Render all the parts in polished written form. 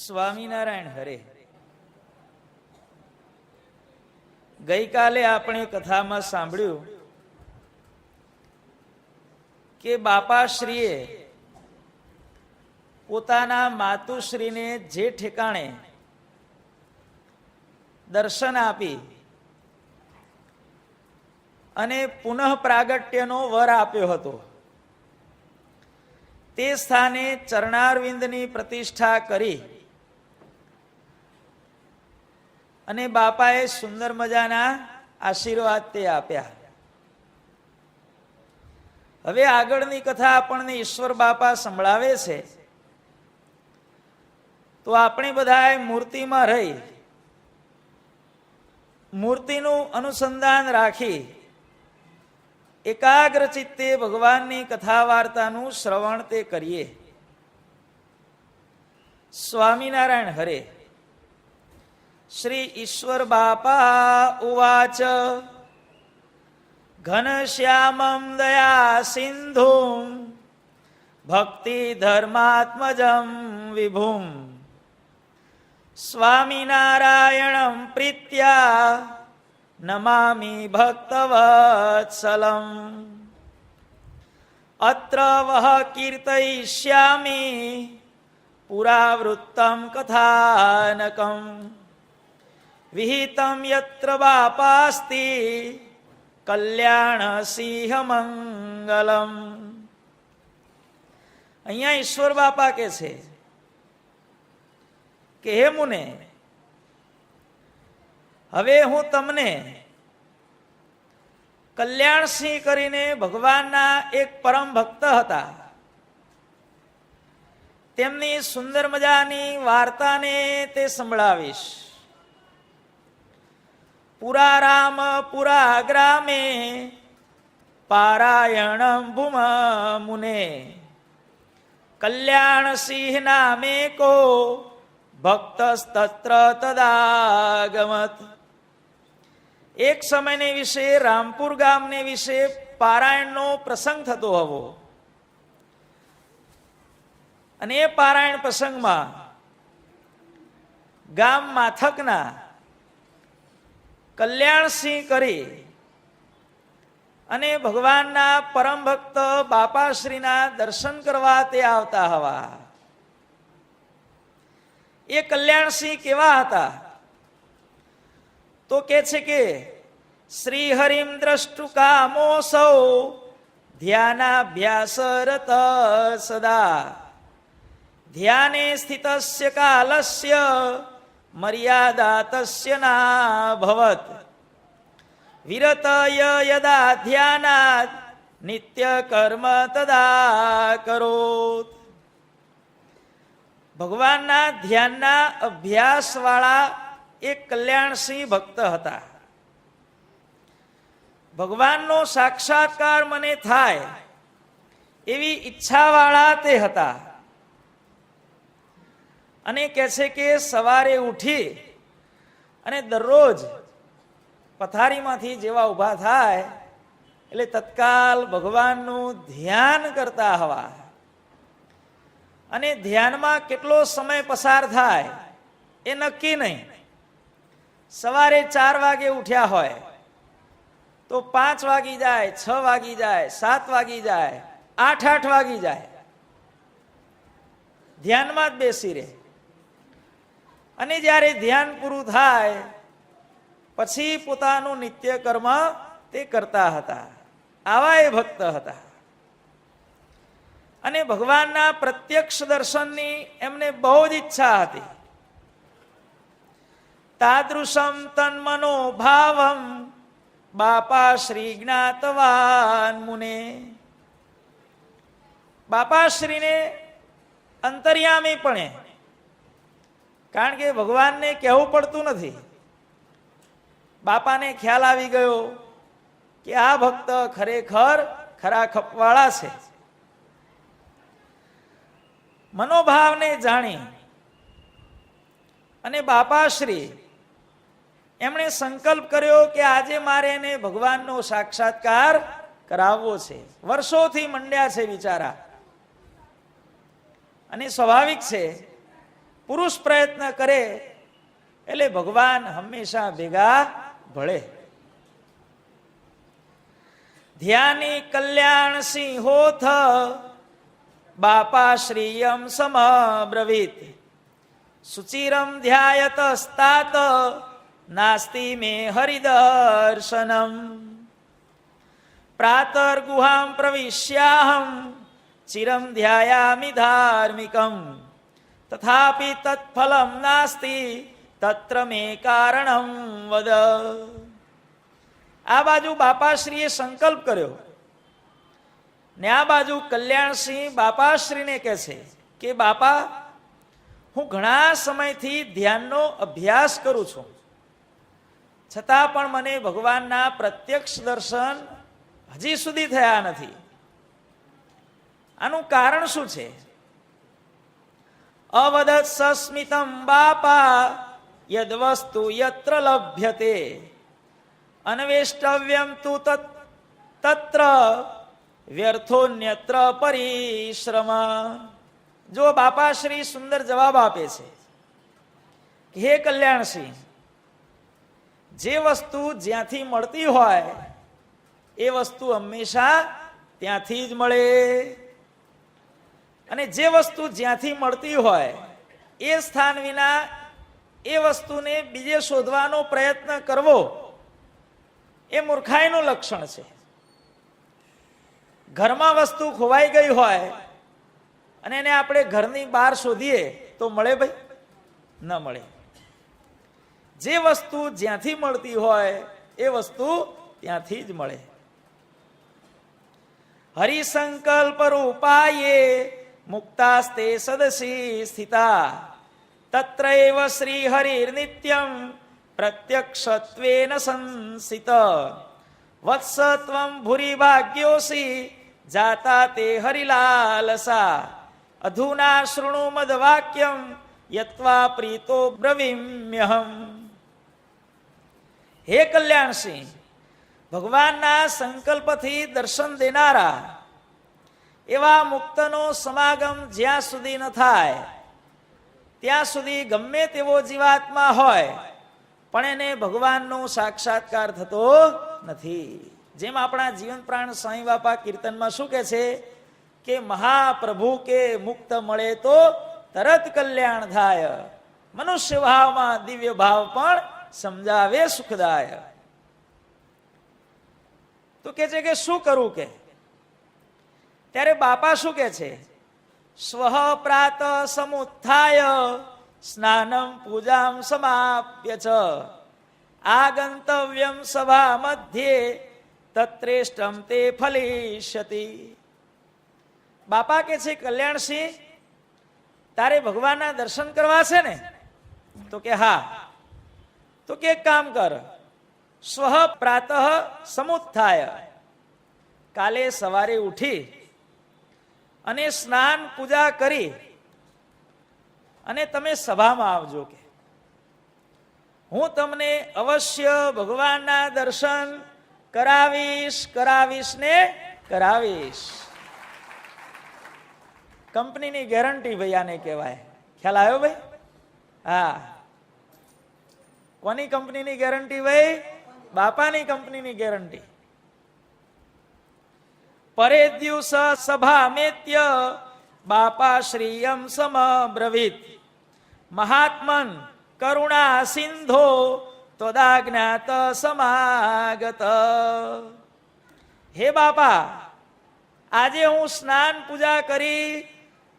સ્વામિનારાયણ હરે. ગઈકાલે આપણે કથામાં સાંભળ્યું કે બાપાશ્રીએ પોતાના માતુશ્રીને જે ઠેકાણે દર્શન આપી અને પુનઃ પ્રાગટ્યનો વર આપ્યો હતો, તે સ્થાને ચરણારવિંદની પ્રતિષ્ઠા કરી અને બાપાએ સુંદર મજાના આશીર્વાદ તે આપ્યા. હવે આગળની કથા આપણને ઈશ્વર બાપા સંભળાવે છે, તો આપણે બધા મૂર્તિમાં રહી મૂર્તિનું અનુસંધાન રાખી એકાગ્ર ચિત્તે ભગવાનની કથા વાર્તાનું શ્રવણ તે કરીએ. સ્વામિનારાયણ હરે. શ્રી ઈશ્વર બાપા ઉવાચ ઘનશ્યામં દયા સિંધું ભક્તિ ધર્માત્મજં વિભું સ્વામિનારાયણં પ્રીત્યા નમામિ ભક્તવત્સલમ. અત્ર વહ કીર્તયિષ્યામિ પુરાવૃત્તં કથાનકં વિહિતં યત્ર બાપાસ્તિ કલ્યાણ સિંહ મંગલમ. અહીંયા ઈશ્વર બાપા કે છે કે હે મુને, હવે હું તમને કલ્યાણસિંહ કરીને ભગવાનના એક પરમ ભક્ત હતા, તેમની સુંદર મજાની વાર્તાને તે સંભળાવીશ. પુરા રામ પુરા ગ્રામે પારાયણમ ભૂમ મુને કલ્યાણસિંહ નામે કો ભક્તસ્તત્ર તદાગમત. એક સમયને વિશે રામપુર ગામને વિશે પારાયણનો પ્રસંગ થતો હતો, અને એ પારાયણ પ્રસંગમાં ગામ માથકના કલ્યાણસિંહ કરી અને ભગવાનના પરમ ભક્ત બાપાશ્રીના દર્શન કરવા તે આવતા હવા. એ કલ્યાણસિંહ કેવા હતા તો કે છે કે શ્રી હરિમ દ્રષ્ટુ કામો સૌ ધ્યાનાભ્યાસરત સદા ધ્યાને સ્થિતસ્ય કાલસ્ય મર્યાદા તસ્ય ના ભવત વિરતય યદા ધ્યાનાત નિત્ય કર્મ તદા કરોત. ભગવાનના ધ્યાનના અભ્યાસ વાળા એક કલ્યાણસિંહ ભક્ત હતા. ભગવાનનો સાક્ષાત્કાર મને થાય એવી ઈચ્છા વાળા તે હતા. અને કહે છે કે સવારે ઉઠી અને દરરોજ પથારીમાંથી જેવા ઊભા થાય એટલે તત્કાલ ભગવાનનું ધ્યાન કરતા હવા. અને ધ્યાનમાં કેટલો સમય પસાર થાય એ નક્કી નહીં. સવારે 4 વાગે ઉઠ્યા હોય તો 5 વાગી જાય, 6 વાગી જાય, 7 વાગી જાય, 8 વાગી જાય, ધ્યાનમાં જ બેસી રહે. અને જ્યારે ધ્યાન પૂરું થાય પછી પોતાનું નિત્ય કર્મ તે કરતા હતા. આવા એ ભક્ત હતા. અને ભગવાનના પ્રત્યક્ષ દર્શનની એમને બહુ જ ઈચ્છા હતી. તાદૃશમ તન્મનો ભાવમ બાપા શ્રી જ્ઞાતવાન મુને. બાપાશ્રીને અંતર્યામીપણે, કારણ કે ભગવાનને કહેવું પડતું નથી, બાપાને ખ્યાલ આવી ગયો કે આ ભક્ત ખરેખર ખરા ખપવાળા છે. મનોભાવને જાણી અને બાપાશ્રી એમણે સંકલ્પ કર્યો કે આજે મારે એને ભગવાનનો સાક્ષાત્કાર કરાવવો છે. વર્ષોથી મંડ્યા છે વિચારા. અને સ્વાભાવિક છે પુરુષ પ્રયત્ન કરે એટલે ભગવાન હંમેશા ભેગા ભળે. ધ્યાની કલ્યાણ સિંહોથ બાપા શ્રીયમ સમબ્રવીત સુચિરમ ધ્યાયતસ્તાત નાસ્તિ મે હરિદર્શનમ પ્રાતર ગુહામ પ્રવિશ્યાહમ ચિરમ ધ્યાયામિ ધાર્મિકમ તથાપિ તત્ફલમ નાસ્તિ તત્ર મે કારણમ વદ. આ બાજુ બાપાશ્રીએ સંકલ્પ કર્યો ને આ બાજુ કલ્યાણસિંહ બાપાશ્રીને કહે છે કે બાપા, હું ઘણા સમયથી ધ્યાનનો અભ્યાસ કરું છું, છતાં પણ મને ભગવાનના પ્રત્યક્ષ દર્શન હજી સુધી થયા નથી. આનું કારણ શું છે? અવદત સસ્મિતમ બાપા યદ વસ્તુ યત્ર લભ્યતે અન્વેષ્ટવ્યમ તુ તત્ર વ્યર્થોન્યત્ર પરિશ્રમ. જો બાપાશ્રી સુંદર જવાબ આપે છે કે હે કલ્યાણસિંહ, જે વસ્તુ જ્યાંથી મળતી હોય એ વસ્તુ હંમેશા ત્યાંથી જ મળે, અને જે વસ્તુ જ્યાંથી મળતી હોય એ સ્થાન વિના એ વસ્તુને બીજે શોધવાનો પ્રયત્ન કરવો એ મૂર્ખાઈનું લક્ષણ છે. ઘરમાં વસ્તુ ખોવાઈ ગઈ હોય અને એને આપણે ઘરની બહાર શોધીએ તો મળે ભાઈ? ન મળે. જે વસ્તુ જ્યાંથી મળતી હોય એ વસ્તુ ત્યાંથી જ મળે. હરિસંકલ્પ રૂપાયે મુક્તાસ્તે સદસી સ્થિતા તત્રૈવ શ્રી હરિર નિત્યમ પ્રત્યક્ષત્વેન સંસિત વત્સ ત્વં ભૂરી ભાગ્યોસી જાતા તે હરિલાલસા અધુના શૃણુ મદ વાક્યમ યત્વા પ્રીતો બ્રવીમ્યહમ. હે કલ્યાણસિંહ, ભગવાનના સંકલ્પથી દર્શન દેનારા એવા મુક્તનો સમાગમ જ્યાં સુધી ન થાય ત્યાં સુધી ગમે તેવો જીવાત્મા હોય પણ એને ભગવાનનો સાક્ષાત્કાર થતો નથી. જેમ આપણા જીવન પ્રાણ સાંઈ બાપા કીર્તનમાં શું કહે છે કે મહાપ્રભુ કે મુક્ત મળે તો તરત કલ્યાણ થાય, મનુષ્ય ભાવમાં દિવ્ય ભાવ પણ સમજાવે સુખદાય. તો કે છે કે શું કરવું કે? ત્યારે બાપા શું કે છે? સ્વઃ પ્રાત સમુત્થાય સ્નાનમ પૂજામ સમાપ્ય ચ આગંતવ્યમ સભા મધ્યે તત્રેષ્ટમ તે ફલિષ્યતિ. બાપા કે છે કલ્યાણસિંહ, તારે ભગવાનના દર્શન કરવા છે ને? તો કે હા. તો કે એક કામ કર, સ્વઃ પ્રાતઃ સમુત્થાય, કાલે સવારે ઉઠી અને સ્નાન પૂજા કરી અને તમે સભામાં આવજો. કે હું તમને અવશ્ય ભગવાનના દર્શન કરાવીશ ને કરાવીશ. કંપનીની ગેરંટી ભાઈ આને કહેવાય. ખ્યાલ આવ્યો ભાઈ? હા. કોની કંપનીની ગેરંટી ભાઈ? બાપાની કંપનીની ગેરંટી. પરે દિવસ સભા મેત્ય બાપા શ્રીયમ સમબ્રવીત મહાત્મન કરુણા સિંધો તદાજ્ઞાત સમાગત. હે બાપા, આજે હું સ્નાન પૂજા કરી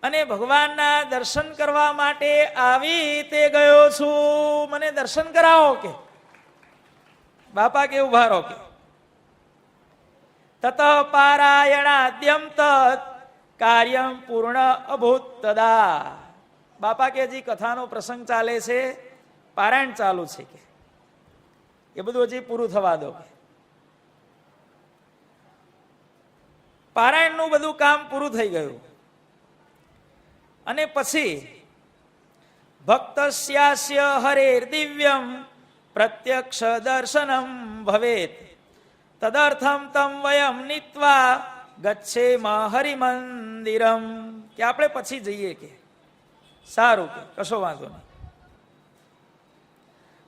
અને ભગવાનના દર્શન કરવા માટે આવી તે ગયો છું, મને દર્શન કરાવો. કે બાપા કે ઉભા રહો. કે તત પારાયણાદ્યમ તત કાર્યમ પૂર્ણ અભૂત તદા. બાપા કે હજી કથાનો પ્રસંગ ચાલે છે, પારાયણ ચાલુ છે, કે એ બધું હજી પૂરું થવા દો. પારાયણનું બધું કામ પૂરું થઈ ગયું અને પછી ભક્તસ્યાસ્ય હરેર દિવ્યમ પ્રત્યક્ષ દર્શનમ ભવેત તદર્થમ તમ વયમ નીત્વા ગચ્છેમ હરિમંદિરમ. કે આપણે પછી જઈએ. કે સારું કે કશો વાંધો નહીં.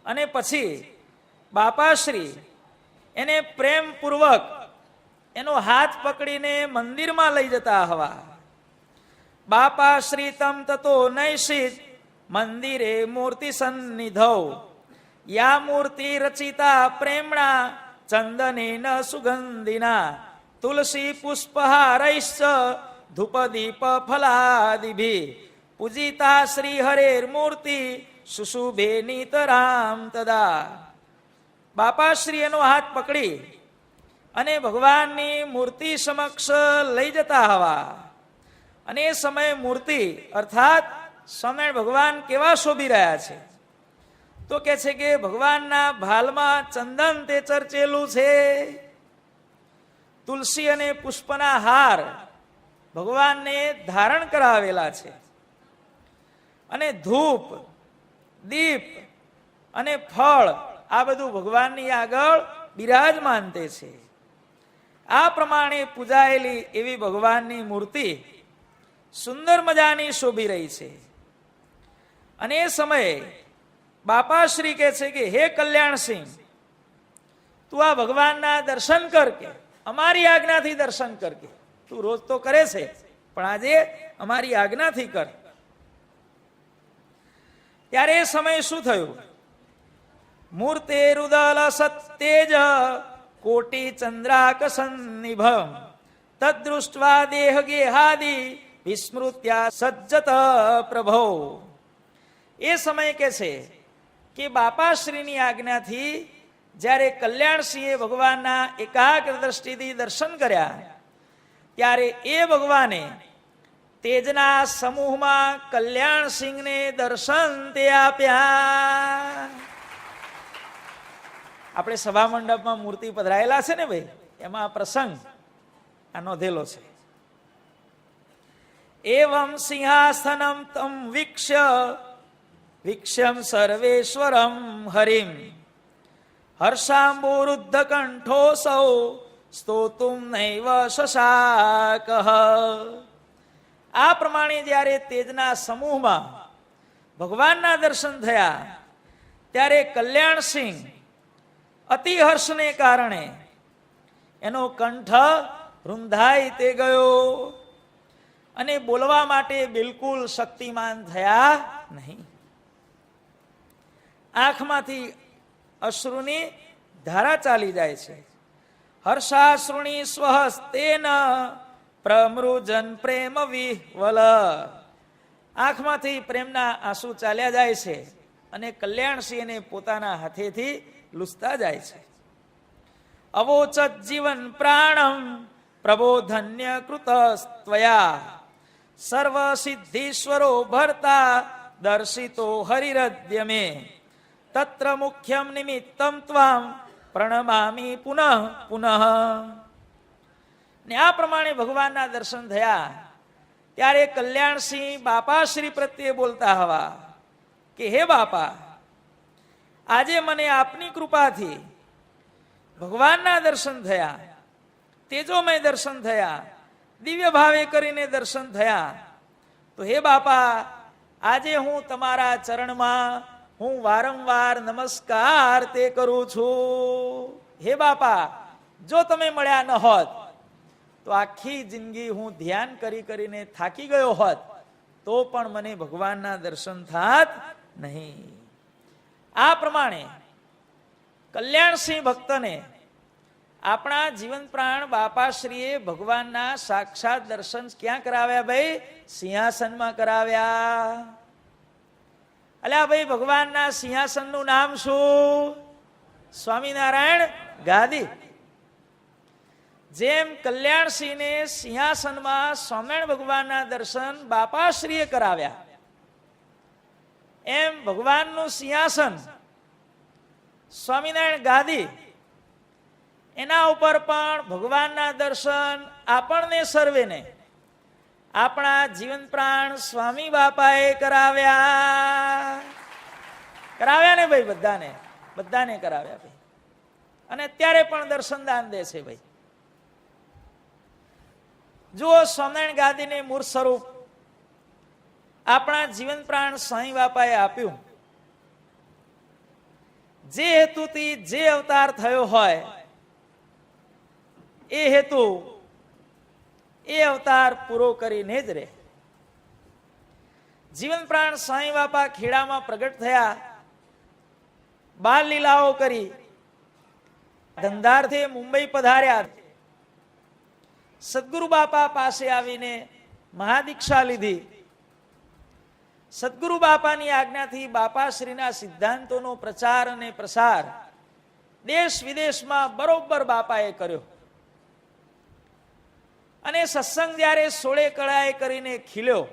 અને પછી બાપાશ્રી એને પ્રેમપૂર્વક એનો હાથ પકડીને મંદિરમાં લઈ જતા હવા. બાપાશ્રી તમ તતો નૈષિત મંદિરે મૂર્તિ સન્નિધૌ યા મૂર્તિ રચિતા પ્રેમણા ચંદનેન સુગંધિના તુલસી પુષ્પહારૈશ્ચ ધૂપદીપ ફલાદિભિ પૂજિતા શ્રી હરેર મૂર્તિ સુશુભે નિતરામ તદા. બાપાશ્રી એનો હાથ પકડી અને ભગવાનની મૂર્તિ સમક્ષ લઈ જતા હવા. અને એ સમયે મૂર્તિ અર્થાત સ્વામિનારાયણ ભગવાન કેવા શોભી રહ્યા છે તો કે છે કે ભગવાનના ભાલમાં ચંદન તે ચર્ચેલું છે, તુલસી અને પુષ્પના હાર ભગવાનને ધારણ કરાવેલા છે, અને ધૂપ દીપ અને ફળ આ બધું ભગવાનની આગળ બિરાજમાન તે છે. આ પ્રમાણે પૂજાયેલી એવી ભગવાનની મૂર્તિ સુંદર મજાની શોભી રહી છે. અને એ સમયે બાપાશ્રી કહે છે કે હે કલ્યાણસિંહ, તું આ ભગવાનના દર્શન કર કે અમારી આજ્ઞાથી દર્શન કર કે. તું રોજ તો કરે છે પણ આજે અમારી આજ્ઞાથી કર. ત્યારે એ સમયે શું થયું? મૂર્તે રુદલ સત્તેજ કોટી ચંદ્રાક સન્નિભમ તદ્દૃષ્ટ્વા દેહ ગેહાદિ વિસ્મૃત્યા સજ્જત પ્રભો. એ સમય કે છે કે બાપાશ્રીની આજ્ઞાથી જ્યારે કલ્યાણસિંહે ભગવાનના એકાગ્ર દ્રષ્ટિથી દર્શન કર્યા ત્યારે એ ભગવાને તેજના સમૂહમાં કલ્યાણસિંહને દર્શન તે આપ્યા. આપણે સભા મંડપમાં મૂર્તિ પધરાયેલા છે ને ભાઈ, એમાં પ્રસંગ આ નોંધેલો છે. એવં સિંહાસનમ તમ વીક્ષ્યમ સર્વેશ્વરમ હરિમ હર્ષાંબુરુદ્ધ કંઠોસૌ સ્તોતુમ નૈવ શશાક. આ પ્રમાણે જ્યારે તેજના સમૂહમાં ભગવાનના દર્શન થયા ત્યારે કલ્યાણસિંહ અતિ હર્ષને કારણે એનો કંઠ રૂંધાઈ તે ગયો અને બોલવા માટે બિલકુલ શક્તિમાન થયા નહીં. આંખમાંથી અશ્રુની ધારા ચાલી જાય છે. હર્ષાશ્રુણી સ્વહસ્તેન પ્રમૃજન પ્રેમ વિહ્વલ. આંખમાંથી પ્રેમના આંસુ ચાલ્યા જાય છે અને કલ્યાણસિંહને પોતાના હાથેથી લૂછતા જાય છે. અવોચત જીવન પ્રાણમ પ્રબોધન્ય કૃતસ્ત્વયા સર્વ સિદ્ધીશ્વરો ભરતા દર્શિતો હરિરદ્ય મે તત્ર મુખ્યમ નિમિત્તમ ત્વામ પ્રણમામી પુનઃ પુનઃ. ને આ પ્રમાણે ભગવાનના દર્શન થયા ત્યારે કલ્યાણસિંહ બાપાશ્રી પ્રત્યે બોલતા હવા કે હે બાપા, આજે મને આપની કૃપાથી ભગવાનના દર્શન થયા, તેજોમય દર્શન થયા, દિવ્ય ભાવે કરીને દર્શન થયા. તો હે બાપા, આજે હું તમારા ચરણમાં હું વારંવાર નમસ્કાર તે કરું છું. હે બાપા, જો તમે મળ્યા ન હોત તો આખી જિંદગી હું ધ્યાન કરી કરીને થાકી ગયો હોત તો પણ મને ભગવાનના દર્શન થાત નહીં. આ પ્રમાણે કલ્યાણસિંહ ભક્તને આપણા જીવન પ્રાણ બાપાશ્રીએ ભગવાનના સાક્ષાત દર્શન ક્યાં કરાવ્યા ભાઈ? સિંહાસનમાં કરાવ્યા. અલ્યા ભાઈ, ભગવાનના સિંહાસનનું નામ શું? સ્વામિનારાયણ ગાદી. જેમ કલ્યાણસિંહને સિંહાસનમાં સ્વામિનારાયણ ભગવાનના દર્શન બાપાશ્રીએ કરાવ્યા, એમ ભગવાનનું સિંહાસન સ્વામિનારાયણ ગાદી, એના ઉપર પણ ભગવાનના દર્શન આપણને સર્વેને આપણા જીવન પ્રાણ સ્વામી બાપાએ કરાવ્યા. કરાવ્યા ને ભાઈ, બધાને કરાવ્યા ભાઈ. અને અત્યારે પણ દર્શન દાન દે છે ભાઈ. જુઓ, સ્વામિનારાયણ ગાદીને મૂળ સ્વરૂપ આપણા જીવન પ્રાણ સાંઈ બાપાએ આપ્યું. જે હેતુથી જે અવતાર થયો હોય એ હેતુ એ અવતાર પૂરો કરીને જ રહે. જીવન પ્રાણ સાંઈ બાપા ખેડામાં પ્રગટ થયા, બાલ લીલાઓ કરી, ધંધાર્થે મુંબઈ પધાર્યા. સદગુરુ બાપા પાસે આવીને મહાદીક્ષા લીધી. સદગુરુ બાપાની આજ્ઞાથી બાપાશ્રીના સિદ્ધાંતોનો પ્રચાર અને પ્રસાર દેશ વિદેશમાં બરોબર બાપાએ કર્યો. અને સત્સંગ જ્યારે સોળે કળાએ કરીને ખીલ્યો,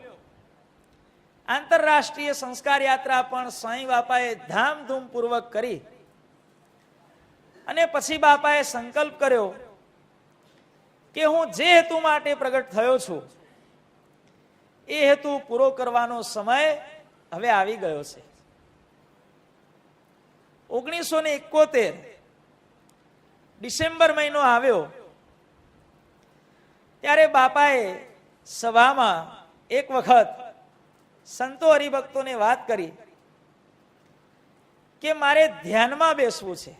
આંતરરાષ્ટ્રીય સંસ્કાર યાત્રા પણ સાંઈ બાપાએ ધામધૂમ પૂર્વક કરી. અને પછી બાપાએ સંકલ્પ કર્યો કે હું જે હેતુ માટે પ્રગટ થયો છું એ હેતુ પૂરો કરવાનો સમય હવે આવી ગયો છે. 1971 ડિસેમ્બર મહિનો આવ્યો ત્યારે બાપાએ સભામાં એક વખત સંતો હરિભક્તોને વાત કરી કે મારે ધ્યાનમાં બેસવું છે.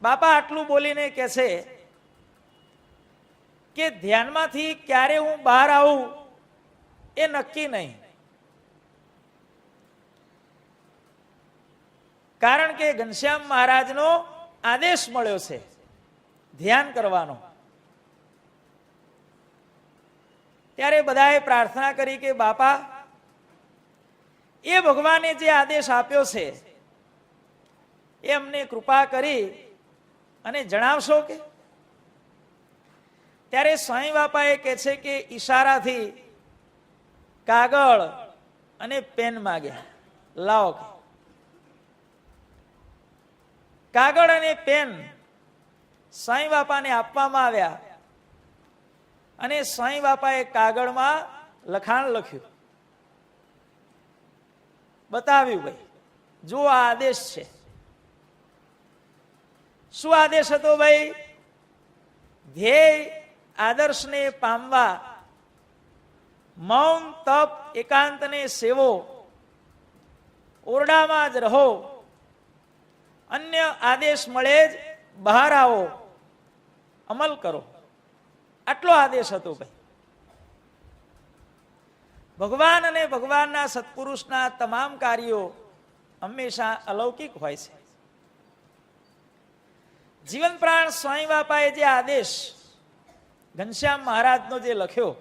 બાપા આટલું બોલીને કહે છે કે ધ્યાનમાંથી ક્યારે હું બહાર આવું એ નક્કી નહીં, કારણ કે ઘનશ્યામ મહારાજનો આદેશ મળ્યો છે ધ્યાન કરવાનો. ત્યારે બધાએ પ્રાર્થના કરી કે બાપા એ ભગવાને જે આદેશ આપ્યો છે એ અમને કૃપા કરી અને જણાવશો કે? ત્યારે સાંઈ બાપાએ કહે છે કે ઈશારાથી કાગળ અને પેન માગ્યા, લાવો કે. કાગળ અને પેન સાંઈ બાપાને આપવામાં આવ્યા અને સાંઈ બાપાએ કાગળમાં લખાણ લખ્યું, બતાવ્યું ભાઈ જો આ આદેશ છે. શું આદેશ હતો ભાઈ? ધ્યેય આદર્શને પામવા મૌન તપ એકાંતને સેવો, ઓરડામાં જ રહો, અન્ય આદેશ મળે જ બહાર આવો, અમલ કરો. આટલો આદેશ હતો ભાઈ. ભગવાન અને ભગવાનના સત્પુરુષના તમામ કાર્યો હંમેશા અલૌકિક હોય છે. જીવન પ્રાણ સ્વામી બાપાએ જે આદેશ ઘનશ્યામ મહારાજનો જે લખ્યો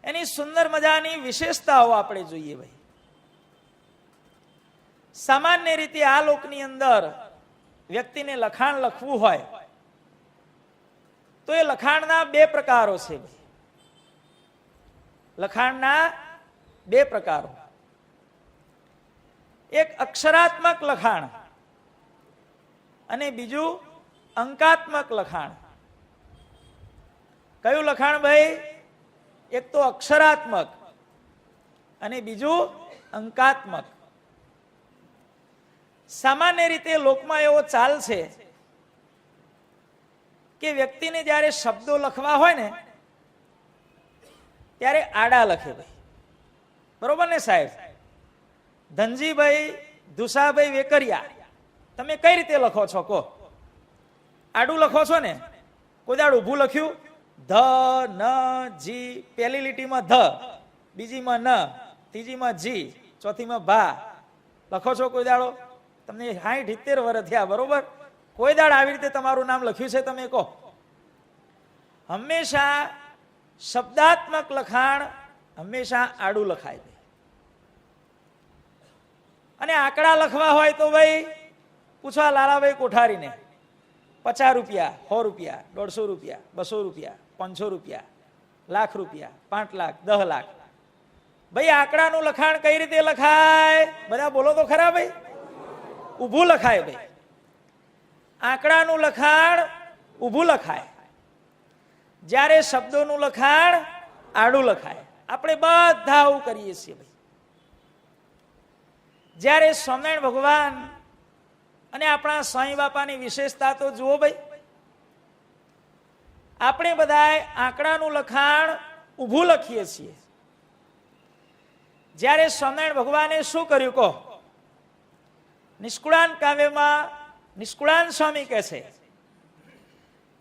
એની સુંદર મજાની વિશેષતાઓ આપણે જોઈએ ભાઈ. સામાન્ય રીતે આ લોકની અંદર વ્યક્તિને લખાણ લખવું હોય તો એ લખાણના બે પ્રકારો છે ભાઈ. લખાણના બે પ્રકારો, એક અક્ષરાત્મક લખાણ અને બીજું અંકાત્મક લખાણ. કયું લખાણ ભાઈ? એક તો અક્ષરાત્મક અને બીજું અંકાત્મક. સામાન્ય રીતે લોકમાં એવો ચાલ છે કે વ્યક્તિને જ્યારે શબ્દો લખવા હોય ને ત્યારે આડા લખે ભાઈ. બરોબર ને સાહેબ? ધનજીભાઈ ધુસાભાઈ વેકરિયા, તમે કઈ રીતે લખો છો કહો? આડું લખો છો ને? કોઈ દાડ ઊભું લખ્યું? ધ ન જી, પહેલી લીટીમાં ધ, બીજીમાં ન, ત્રીજીમાં જી, ચોથીમાં ભા લખો છો કોઈ દાડો? તમને 60-70 વર્ષ થયા, બરોબર? કોઈ દાડ આવી રીતે તમારું નામ લખ્યું છે તમે કહો? હંમેશા શબ્દાત્મક લખાણ હંમેશા આડું લખાય. અને આંકડા લખવા હોય તો ભાઈ પૂછવા લાલાભાઈ કોઠારીને 50 રૂપિયા, 100 રૂપિયા, 150 રૂપિયા, 200 રૂપિયા, 500 રૂપિયા, લાખ રૂપિયા, 5 લાખ, 10 લાખ. ભાઈ આંકડાનું લખાણ કઈ રીતે લખાય? બધા બોલો તો ખરા ભાઈ. ઊભું લખાય ભાઈ. આંકડાનું લખાણ ઊભું લખાય, જ્યારે શબ્દોનું લખાણ આડું લખાય. આપણે બધા આવું કરીએ છીએ ભાઈ. જ્યારે સ્વામિનારાયણ ભગવાન અને આપણા સ્વામી બાપાની વિશેષતા તો જુઓ ભાઈ. આપણે બધાએ આંકડાનું લખાણ ઊભું લખીએ છીએ. જ્યારે સ્વામિનારાયણ ભગવાને શું કર્યું કહો? નિષ્કુળાન કાવ્યમાં નિષ્કુળાન સ્વામી કહે છે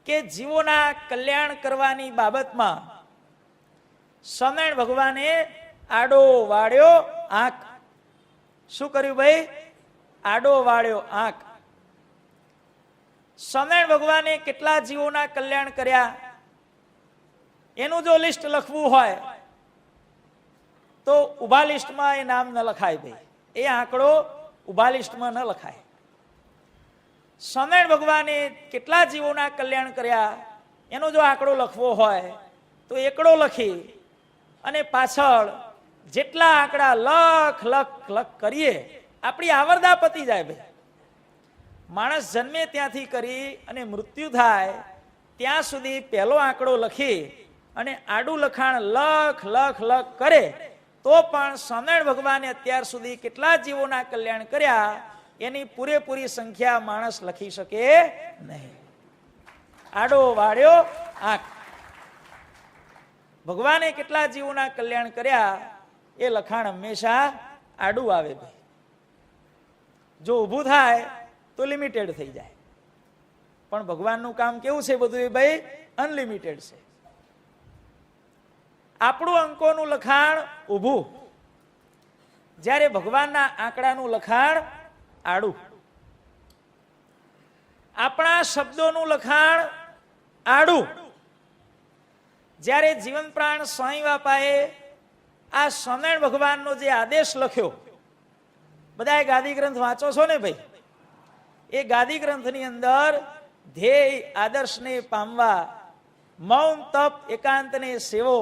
કે જીવોના કલ્યાણ કરવાની બાબતમાં સ્વામિનારાયણ ભગવાને આડો વાળ્યો આંખ. શું કર્યું ભાઈ? આડો વાળ્યો આંખ. સ્વામિનારાયણ ભગવાને કેટલા જીવોના કલ્યાણ કર્યા એનું જો લિસ્ટ લખવું હોય તો ઉભા લિસ્ટમાં એ નામ ન લખાય ભાઈ. એ આંકડો ઉભા લિસ્ટમાં ન લખાય. સ્વામિનારાયણ ભગવાને કેટલા જીવોના કલ્યાણ કર્યા એનો જો આંકડો લખવો હોય તો એકડો લખી અને પાછળ જેટલા આંકડા લખ લખ લખ કરીએ આપણી આવરદા પતી જાય ભાઈ. માણસ જન્મે ત્યાંથી કરી અને મૃત્યુ થાય ત્યાં સુધી પહેલો આંકડો લખી અને આડું લખાણ લખ લખ લખ કરે તો પણ સ્વામિનારાયણ ભગવાને અત્યાર સુધી કેટલા જીવોના કલ્યાણ કર્યા એની પૂરેપૂરી સંખ્યા માણસ લખી શકે નહીં. આડો વાળ્યો આંખ. ભગવાને કેટલા જીવોના કલ્યાણ કર્યા એ લખાણ હંમેશા આડું આવે ભાઈ. જો ઊભું થાય તો લિમિટેડ થઈ જાય, પણ ભગવાનનું કામ કેવું છે બધું ભાઈ? અનલિમિટેડ છે. આપણું અંકોનું લખાણ ઊભું, જ્યારે ભગવાનના આંકડાનું લખાણ આડું. આપણા શબ્દોનું લખાણ આડું, જ્યારે જીવન પ્રાણ સ્વામી બાપાએ આ સ્વામિનારાયણ ભગવાનનો જે આદેશ લખ્યો, બધા ગાદી ગ્રંથ વાંચો છો ને ભાઈ? એ ગાદી ગ્રંથની અંદર ધ્યેય આદર્શને પામવા, મૌન તપ એકાંતને સેવો,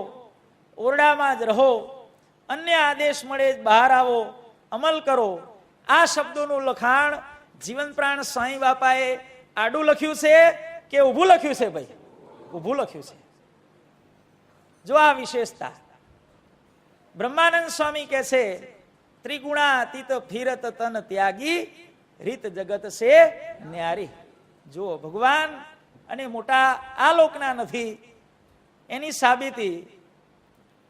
ઓરડામાં જ રહો, અન્ય આદેશ મળે બહાર આવો, અમલ કરો. આ શબ્દોનું લખાણ જીવન પ્રાણ સ્વામી બાપાએ આડું લખ્યું છે કે ઊભું લખ્યું છે ભાઈ? ઊભું લખ્યું છે. જો આ વિશેષતા બ્રહ્માનંદ સ્વામી કહે છે, ત્રિગુણાતીત ફિરત તન ત્યાગી, રીત જગત છે ન્યારી. જુઓ, ભગવાન અને મોટા આ લોકના નથી એની સાબિતી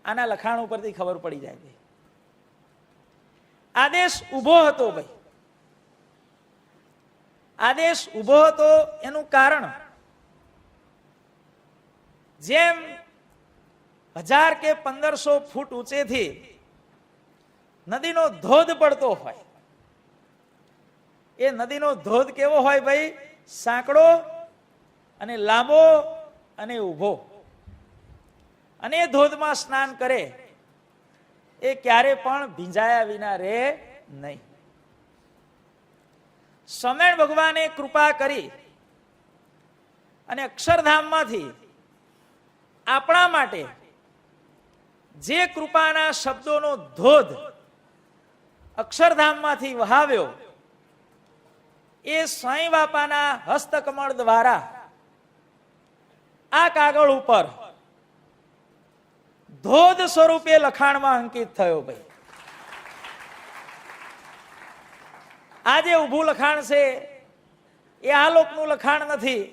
આના લખાણ ઉપરથી ખબર પડી જાય ભાઈ. આદેશ ઊભો હતો ભાઈ. આદેશ ઊભો હતો એનું કારણ, જેમ 1000 કે 1500 ફૂટ ઊંચેથી નદીનો ધોધ પડતો હોય, એ નદીનો ધોધ કેવો હોય ભાઈ? સાંકડો અને લાંબો અને ઊભો. અને ધોધમાં સ્નાન કરે એ ક્યારે પણ ભીંજાયા વિના રહે નહીં. સ્વામિનારાયણ ભગવાને કૃપા કરી અને અક્ષરધામમાંથી આપણા માટે જે કૃપાના શબ્દોનો ધોધ અક્ષરધામમાંથી વહાવ્યો, એ સ્વામી બાપાના હસ્તકમળ દ્વારા આ કાગળ ઉપર ધોધ સ્વરૂપે લખાણમાં અંકિત થયો ભાઈ. આ જે ઊભું લખાણ છે એ આ લોકનું લખાણ નથી,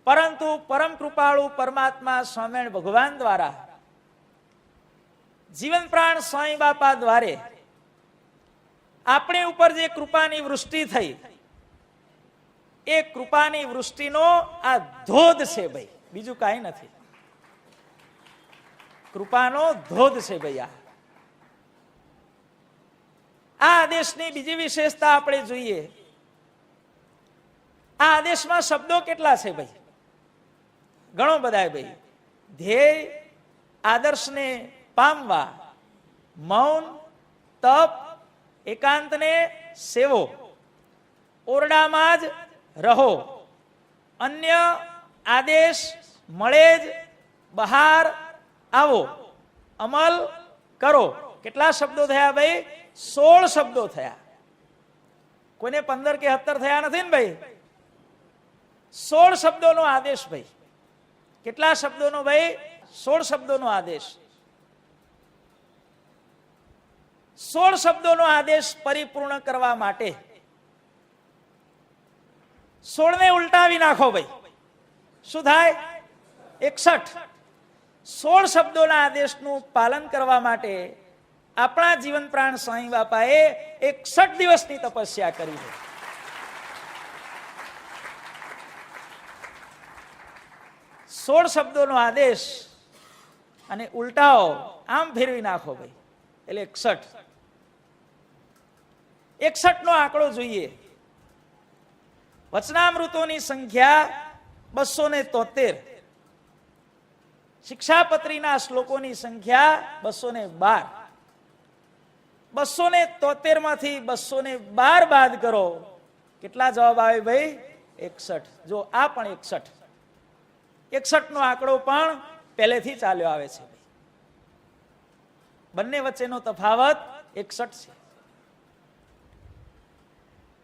પરંતુ પરમ કૃપાળુ પરમાત્મા સ્વામિનારાયણ ભગવાન દ્વારા, જીવન પ્રાણ સ્વામી બાપા દ્વારે આપણી ઉપર જે કૃપાની વૃષ્ટિ થઈ, એ કૃપાની વૃષ્ટિનો આ ધોધ છે ભાઈ, બીજું કાંઈ નથી. કૃપાનો ધોધ છે ભાઈ. આ આદેશની બીજી વિશેષતા આપણે જોઈએ. આ આદેશમાં શબ્દો કેટલા છે ભાઈ? ઘણો બધા ભાઈ. ધ્યેય આદર્શને પામવા, મૌન તપ એકાંતને સેવો, ઓરડામાં જ રહો, અન્ય આદેશ મળે જ બહાર આવો, અમલ કરો. કેટલા શબ્દો થયા ભાઈ? 16 શબ્દો થયા. કોઈને 15 કે 17 થયા નથી ને ભાઈ? 16 શબ્દોનો આદેશ ભાઈ. કેટલા શબ્દોનો ભાઈ? 16 શબ્દોનો આદેશ. 16 શબ્દોનો આદેશ પરિપૂર્ણ કરવા માટે 16 ને ઉલટાવી નાખો ભાઈ. શું થાય? 61. 16 શબ્દોના આદેશનું પાલન કરવા માટે આપણા જીવન પ્રાણ સ્વામી બાપાએ 61 દિવસની તપસ્યા કરી છે. 16 શબ્દોનો આદેશ અને ઉલટાઓ આમ ફેરવી નાખો ભાઈ, એટલે 61. 61 નો આંકડો જોઈએ. વચનામૃતોની સંખ્યા 273, શિક્ષાપત્રીના શ્લોકોની સંખ્યા 212. 273 માંથી 212 બાદ કરો, કેટલા જવાબ આવે ભાઈ? 61. જો આ પણ 61. 61 નો આંકડો પણ પહેલેથી ચાલ્યો આવે છે. બંને વચ્ચેનો તફાવત 61 છે.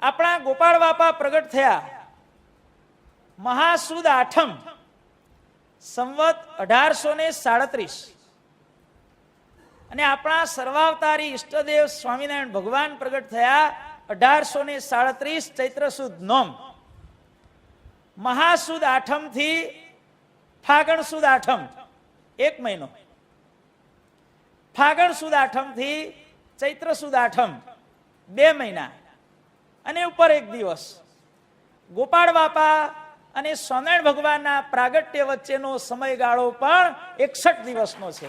આપણા ગોપાળ બાપા પ્રગટ થયા મહાસુદ આઠમ સંવત 1837, અને આપણા સર્વાવતારી ઈષ્ટદેવ સ્વામિનારાયણ ભગવાન પ્રગટ થયા 1837 ચૈત્ર સુદ નોમ. મહાસુદ આઠમ થી ફાગણ સુદ આઠમ 1 મહિનો, ફાગણ સુદ આઠમ થી ચૈત્ર સુદ આઠમ 2 મહિના, અને ઉપર 1 દિવસ. ગોપાળ બાપા અને સ્વામિનારાયણ ભગવાનના પ્રાગટ્ય વચ્ચેનો સમયગાળો પણ 61 દિવસનો છે.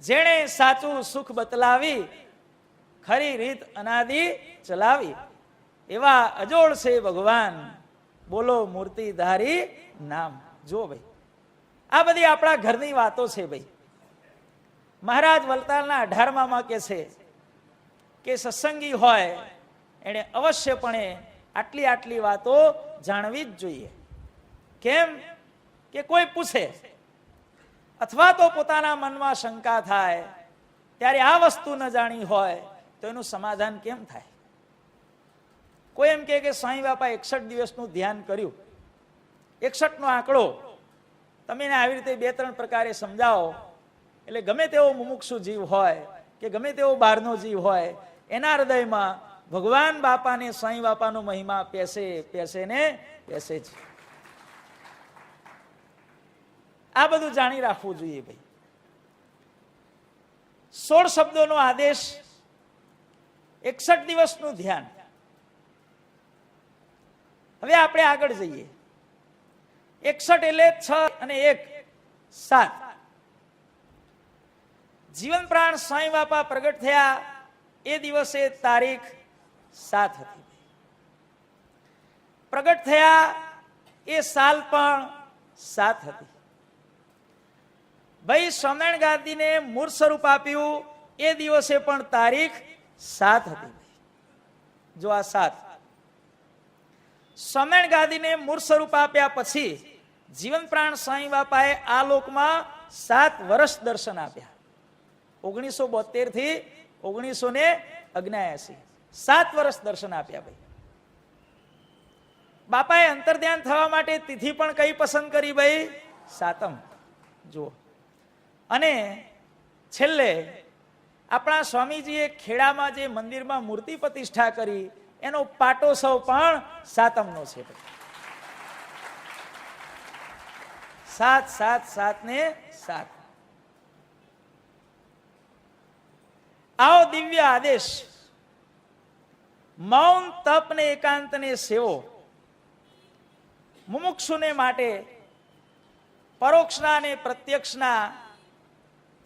જેણે સાચું સુખ બતલાવી, ખરી રીત અનાદિ ચલાવી, એવા અજોડ છે ભગવાન, બોલો મૂર્તિધારી નામ. જો ભાઈ, આ બધી આપણા ઘરની વાતો છે ભાઈ. મહારાજ વલતાલના 18માં કહે છે કે સત્સંગી હોય એને અવશ્યપણે આટલી આટલી વાતો જાણવી જ જોઈએ. કેમ કે કોઈ પૂછે અથવા તો પોતાના મનમાં શંકા થાય ત્યારે આ વસ્તુ ન જાણી હોય તો એનું સમાધાન કેમ થાય? કોઈ એમ કહે કે સ્વામી બાપા 61 દિવસનું ધ્યાન કર્યું, 61 નો આંકડો તમે એને આવી રીતે 2-3 પ્રકારે સમજાવો, એટલે ગમે તેવો મુમુક્ષુ જીવ હોય કે ગમે તેવો બહારનો જીવ હોય, એના હૃદયમાં ભગવાન બાપાને સ્વામી બાપાનો મહિમા પેસે ને પેસે જ. આ બધું જાણી રાખવું જોઈએ ભાઈ. 16 શબ્દોનો આદેશ, 61 દિવસનું ધ્યાન. હવે આપણે આગળ જઈએ. 61 એટલે 6 અને 1 7. જીવન પ્રાણ સ્વામી બાપા પ્રગટ થયા એ દિવસે તારીખ 7 હતી. પ્રગટ થયા એ સાલ પણ 7 હતી. ભાઈ સ્વામિનારાયણ ગાદીને મૂળ સ્વરૂપ આપ્યું એ દિવસે પણ તારીખ 7 હતી. જો આ 7. સ્વામિનારાયણ ગાદીને મૂળ સ્વરૂપ આપ્યા પછી જીવન પ્રાણ સ્વામી બાપાએ આ લોકમાં 7 વર્ષ દર્શન આપ્યા. 1972 થી 1979, 7 વર્ષ દર્શન આપ્યા ભાઈ. બાપાએ અંતર્ધ્યાન થવા માટે તિથિ પણ કઈ પસંદ કરી ભાઈ? 7મ. જુઓ, અને છેલ્લે આપણા સ્વામીજીએ ખેડામાં જે મંદિરમાં મૂર્તિ પ્રતિષ્ઠા કરી એનો પાટોત્સવ પણ 7મનો છે. 7 7 7 ને 7. આવો દિવ્ય આદેશ, મૌન તપ ને એકાંત ને સેવો, મુમુક્ષુને માટે પરોક્ષના અને પ્રત્યક્ષના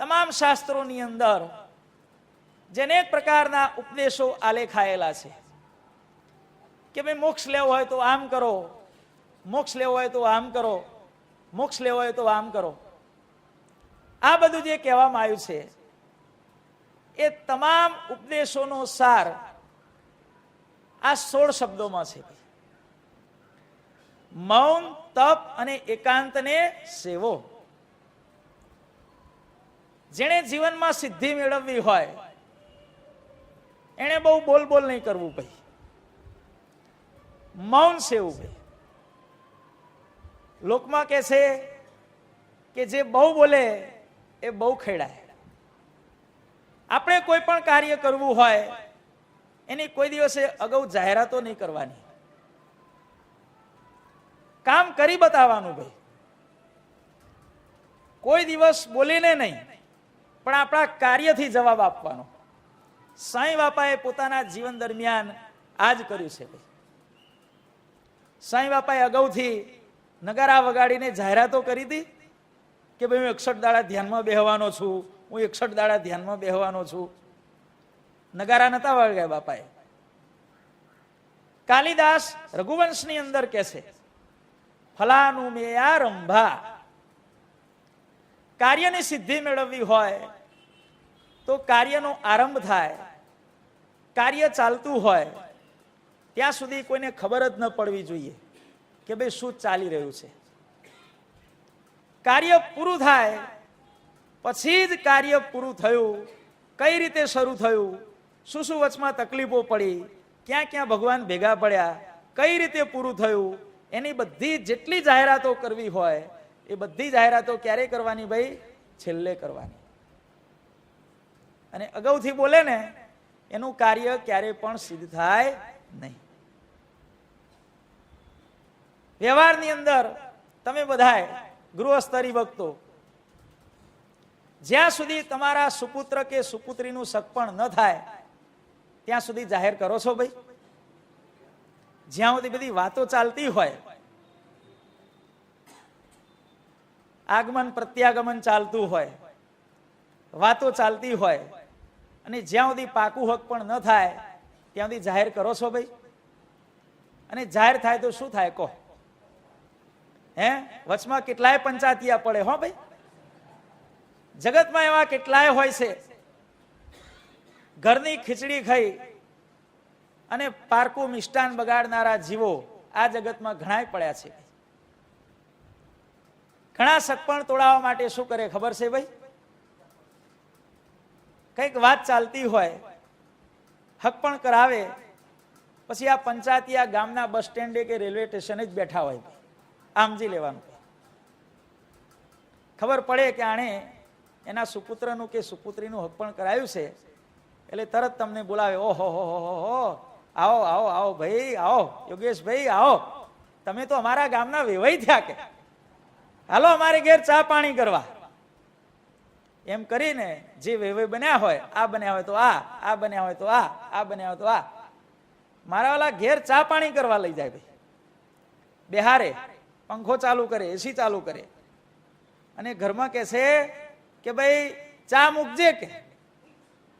તમામ શાસ્ત્રોની અંદર જેને પ્રકારના ઉપદેશો આલેખાયેલા છે કે ભાઈ મોક્ષ લેવો હોય તો આમ કરો, મોક્ષ લેવો હોય તો આમ કરો, મોક્ષ લેવો હોય તો આમ કરો. આ બધું જે કહેવામાં આવ્યું છે એ તમામ ઉપદેશોનો સાર આ 16 શબ્દોમાં છે. મૌન તપ અને એકાંતને સેવો. જેણે જીવનમાં સિદ્ધિ મેળવવી હોય એને બહુ બોલ બોલ નહીં કરવું ભાઈ, મૌન સેવું ભાઈ. લોકમાં કહે છે કે જે બહુ બોલે એ બહુ ખેડાય. આપણે કોઈ પણ કાર્ય કરવું હોય એની કોઈ દિવસે અગાઉ જાહેરાતો નહીં કરવાની. કામ કરી બતાવવાનું ભાઈ. કોઈ દિવસ બોલીને નહીં, પણ આપણા કાર્યથી જવાબ આપવાનો. સાંઈ બાપાએ પોતાના જીવન દરમિયાન આ જ કર્યું છે ભાઈ. સાંઈ બાપાએ અગાઉથી નગારા વગાડીને જાહેરાતો કરી હતી કે ભાઈ હું 61 દાડા ધ્યાનમાં બેહવાનો છું, હું 61 દાડા ધ્યાનમાં બેહવાનો છું. નગારા નતા વગાડ્યા બાપાએ. કાલિદાસ રઘુવંશની અંદર કહે છે, ફલાનું મેયા રંભા. કાર્યની સિદ્ધિ મેળવવી હોય તો કાર્યનો આરંભ થાય, કાર્ય ચાલતું હોય ત્યાં સુધી કોઈને ખબર જ ન પડવી જોઈએ કે ભાઈ શું ચાલી રહ્યું છે. કાર્ય પૂરું થાય પછી જ કાર્ય પૂરું થયું, કઈ રીતે શરૂ થયું, શું શું વચમાં તકલીફો પડી, ક્યાં ક્યાં ભગવાન ભેગા પડ્યા, કઈ રીતે પૂરું થયું, એની બધી જેટલી જાહેરાતો કરવી હોય એ બધી જાહેરાતો ક્યારે કરવાની ભાઈ? છેલ્લે કરવાની. અને અગાઉથી બોલે ને એનું કાર્ય ક્યારે પણ સિદ્ધ થાય નહીં. વ્યવહારની અંદર તમે બધાય ગૃહસ્તરી ભક્તો જ્યાં સુધી તમારા સુપુત્ર કે સુપુત્રીનું સગપણ ન થાય ત્યાં સુધી જાહેર કરો છો ભાઈ? જ્યાં સુધી બધી વાતો ચાલતી હોય, આગમન પ્રત્યાગમન ચાલતું હોય, વાતો ચાલતી હોય, અને જ્યાં સુધી પાકું હક પણ ન થાય ત્યાં સુધી જાહેર કરો છો ભાઈ? અને જાહેર થાય તો શું થાય કહો? હે, વચમાં કેટલાય પંચાયતિયા પડે હો ભાઈ. જગતમાં એવા કેટલાય હોય છે, ઘરની ખીચડી ખાઈ અને પારકું મિષ્ટાન બગાડનારા જીવો આ જગતમાં ઘણાય પડ્યા છે. ઘણા સગપણ તોડાવવા માટે શું કરે ખબર છે ભાઈ? કઈક વાત ચાલતી હોય, હક પણ કરાવે, પછી આ પંચાયતિયા ગામના બસ સ્ટેન્ડે કે રેલવે સ્ટેશને જ બેઠા હોય, આમજી લેવાનું. ખબર પડે કે આણે એના સુપુત્રનું કે સુપુત્રીનું હક પણ કરાયું છે એટલે તરત તમને બોલાવે, ઓહો હો હો હો, આવો આવો આવો ભાઈ, આવો યોગેશ ભાઈ, આવો, તમે તો અમારા ગામના વેવાઈ થયા, કે હાલો અમારે ઘેર ચા પાણી કરવા. એમ કરીને જે વેવાઈ બન્યા હોય, આ બન્યા હોય તો આ બન્યા હોય તો આ બન્યા હોય તો આ, મારા વાલા ઘેર ચા પાણી કરવા લઈ જાય ભાઈ. બિહારે પંખો ચાલુ કરે, એસી ચાલુ કરે, અને ઘરમાં કહે છે કે ભાઈ ચા મૂકજે. કે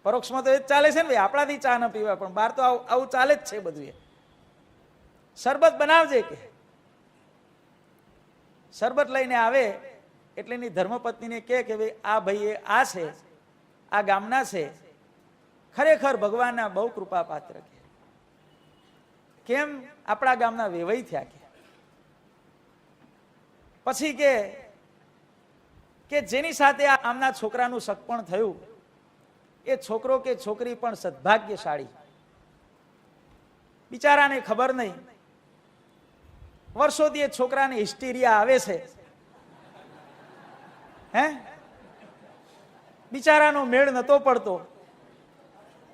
પરોક્ષમાં તો એ જ ચાલે છે ને ભાઈ, આપણાથી ચા ન પીવાય, પણ બહાર તો આવું ચાલે જ છે બધું. શરબત બનાવજે. કે શરબત લઈને આવે એટલે એની ધર્મપત્નીને કહે કે ભાઈ આ ભાઈ આ છે, આ ગામના છે, ખરેખર ભગવાનના બહુ કૃપા પાત્ર. કે કેમ આપણા ગામના વેવાઈ થયા. કે પછી કે જેની સાથે આમના છોકરાનું સગપણ થયું એ છોકરો કે છોકરી પણ સદભાગ્યશાળી, બિચારાને ખબર નહીં, વર્ષોથી એ છોકરાને હિસ્ટીરિયા આવે છે. હે, બિચારાનો મેળ નતો પડતો,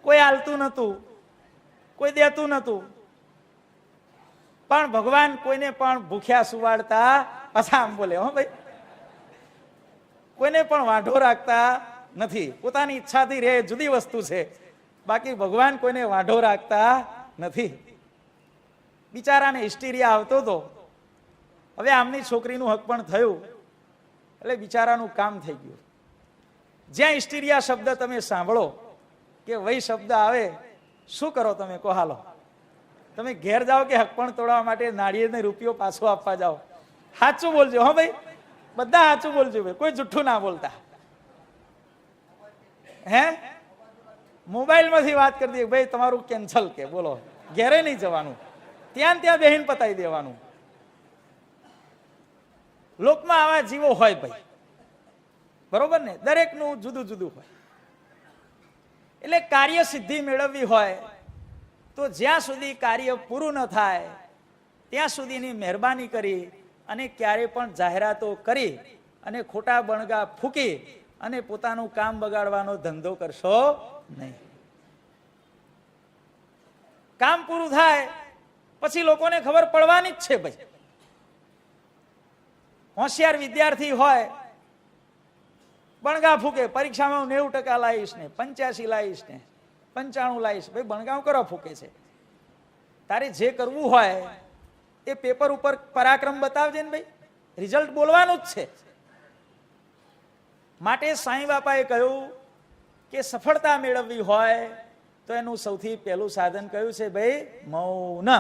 કોઈ હાલતું નતું, કોઈ દેતું નતું, પણ ભગવાન કોઈને પણ ભૂખ્યા સુવાડતા, પાછા આમ બોલે હો ભાઈ, કોઈને પણ વાંઢો રાખતા નથી. પોતાની ઈચ્છાથી રહે જુદી વસ્તુ છે, બાકી ભગવાન કોઈને વાંઢો રાખતા નથી. બિચારાને હિસ્ટીરિયા આવતો હતો, હવે આમની છોકરીનું હક પણ થયું એટલે બિચારાનું કામ થઈ ગયું. જ્યાં હિસ્ટીરિયા શબ્દ તમે સાંભળો કે વહી શબ્દ આવે, શું કરો તમે કહો? હાલો તમે ઘેર જાઓ કે હક પણ તોડવા માટે નાળિયેરને રૂપિયો પાછો આપવા જાઓ? સાચું બોલજો હો ભાઈ, બધા સાચું બોલજો ભાઈ, કોઈ જુઠ્ઠું ના બોલતા. હે, મોબાઈલમાંથી વાત કરી દઈએ ભાઈ તમારું કેન્સલ, કે બોલો ઘેરે નહીં જવાનું, ત્યાં બેહીને પતાવી દેવાનું. લોકમાં આવા જીવો હોય ભાઈ, બરોબર ને? દરેકનું જુદું જુદું હોય. એટલે કાર્ય સિદ્ધિ મેળવવી હોય તો જ્યાં સુધી કાર્ય પૂરું ન થાય ત્યાં સુધીની મહેરબાની કરી અને ક્યારે પણ જાહેરાતો કરી અને ખોટા બણગા ફૂકી અને પોતાનું કામ બગાડવાનો ધંધો કરશો નહીં. કામ પૂરું થાય પછી લોકોને ખબર પડવાની જ છે ભાઈ. હોશિયાર વિદ્યાર્થી હોય, બણગા ફૂકે, પરીક્ષામાં 90% લાવીશ ને 85 લાવીશ ને 95 લાવીશ. ભાઈ બણગાવ કરો ફૂકે છે, તારે જે કરવું હોય એ પેપર ઉપર પરાક્રમ બતાવજે ને ભાઈ, રિઝલ્ટ બોલવાનું જ છે. માટે સાંઈ બાપાએ કહ્યું કે સફળતા મેળવવી હોય તો એનું સૌથી પહેલું સાધન કયું છે ભાઈ? મૌન.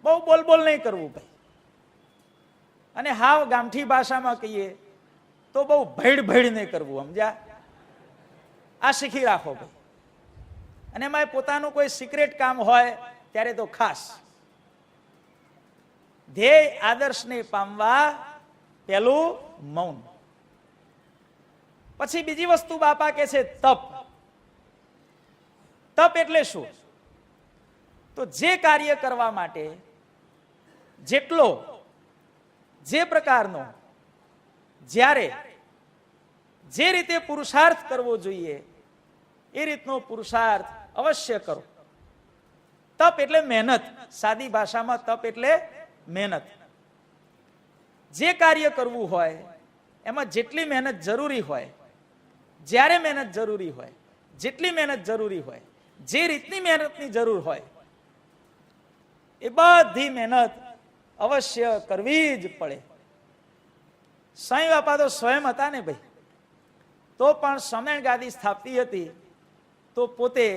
બહુ બોલ નહીં કરવું ભાઈ. અને હાવ ગામઠી ભાષામાં કહીએ તો બહુ ભેડ નહીં કરવું, સમજ્યા? આ શીખી રાખો ભાઈ. અને એમાં પોતાનું કોઈ સિક્રેટ કામ હોય ત્યારે તો ખાસ. ધ્યેય આદર્શને પામવા પહેલું મૌન. પછી બીજી વસ્તુ બાપા કે છે તપ. તપ એટલે શું? તો જે કાર્ય કરવા માટે જેટલો, જે પ્રકારનો, જ્યારે જે રીતે પુરુષાર્થ કરવો જોઈએ એ રીતનો પુરુષાર્થ અવશ્ય કરો. તપ એટલે મહેનત. સાદી ભાષામાં તપ એટલે મહેનત. જે કાર્ય કરવું હોય એમાં જેટલી મહેનત જરૂરી હોય, જ્યારે મહેનત જરૂરી હોય, જેટલી મહેનત જરૂરી હોય, જે રીતની મહેનતની જરૂર હોય એ બધી મહેનત અવશ્ય કરવી જ પડે. સાંઈ બાપા તો સ્વયં હતા ને ભાઈ, તો પણ સમયણ ગાદી સ્થાપતી હતી તો પોતે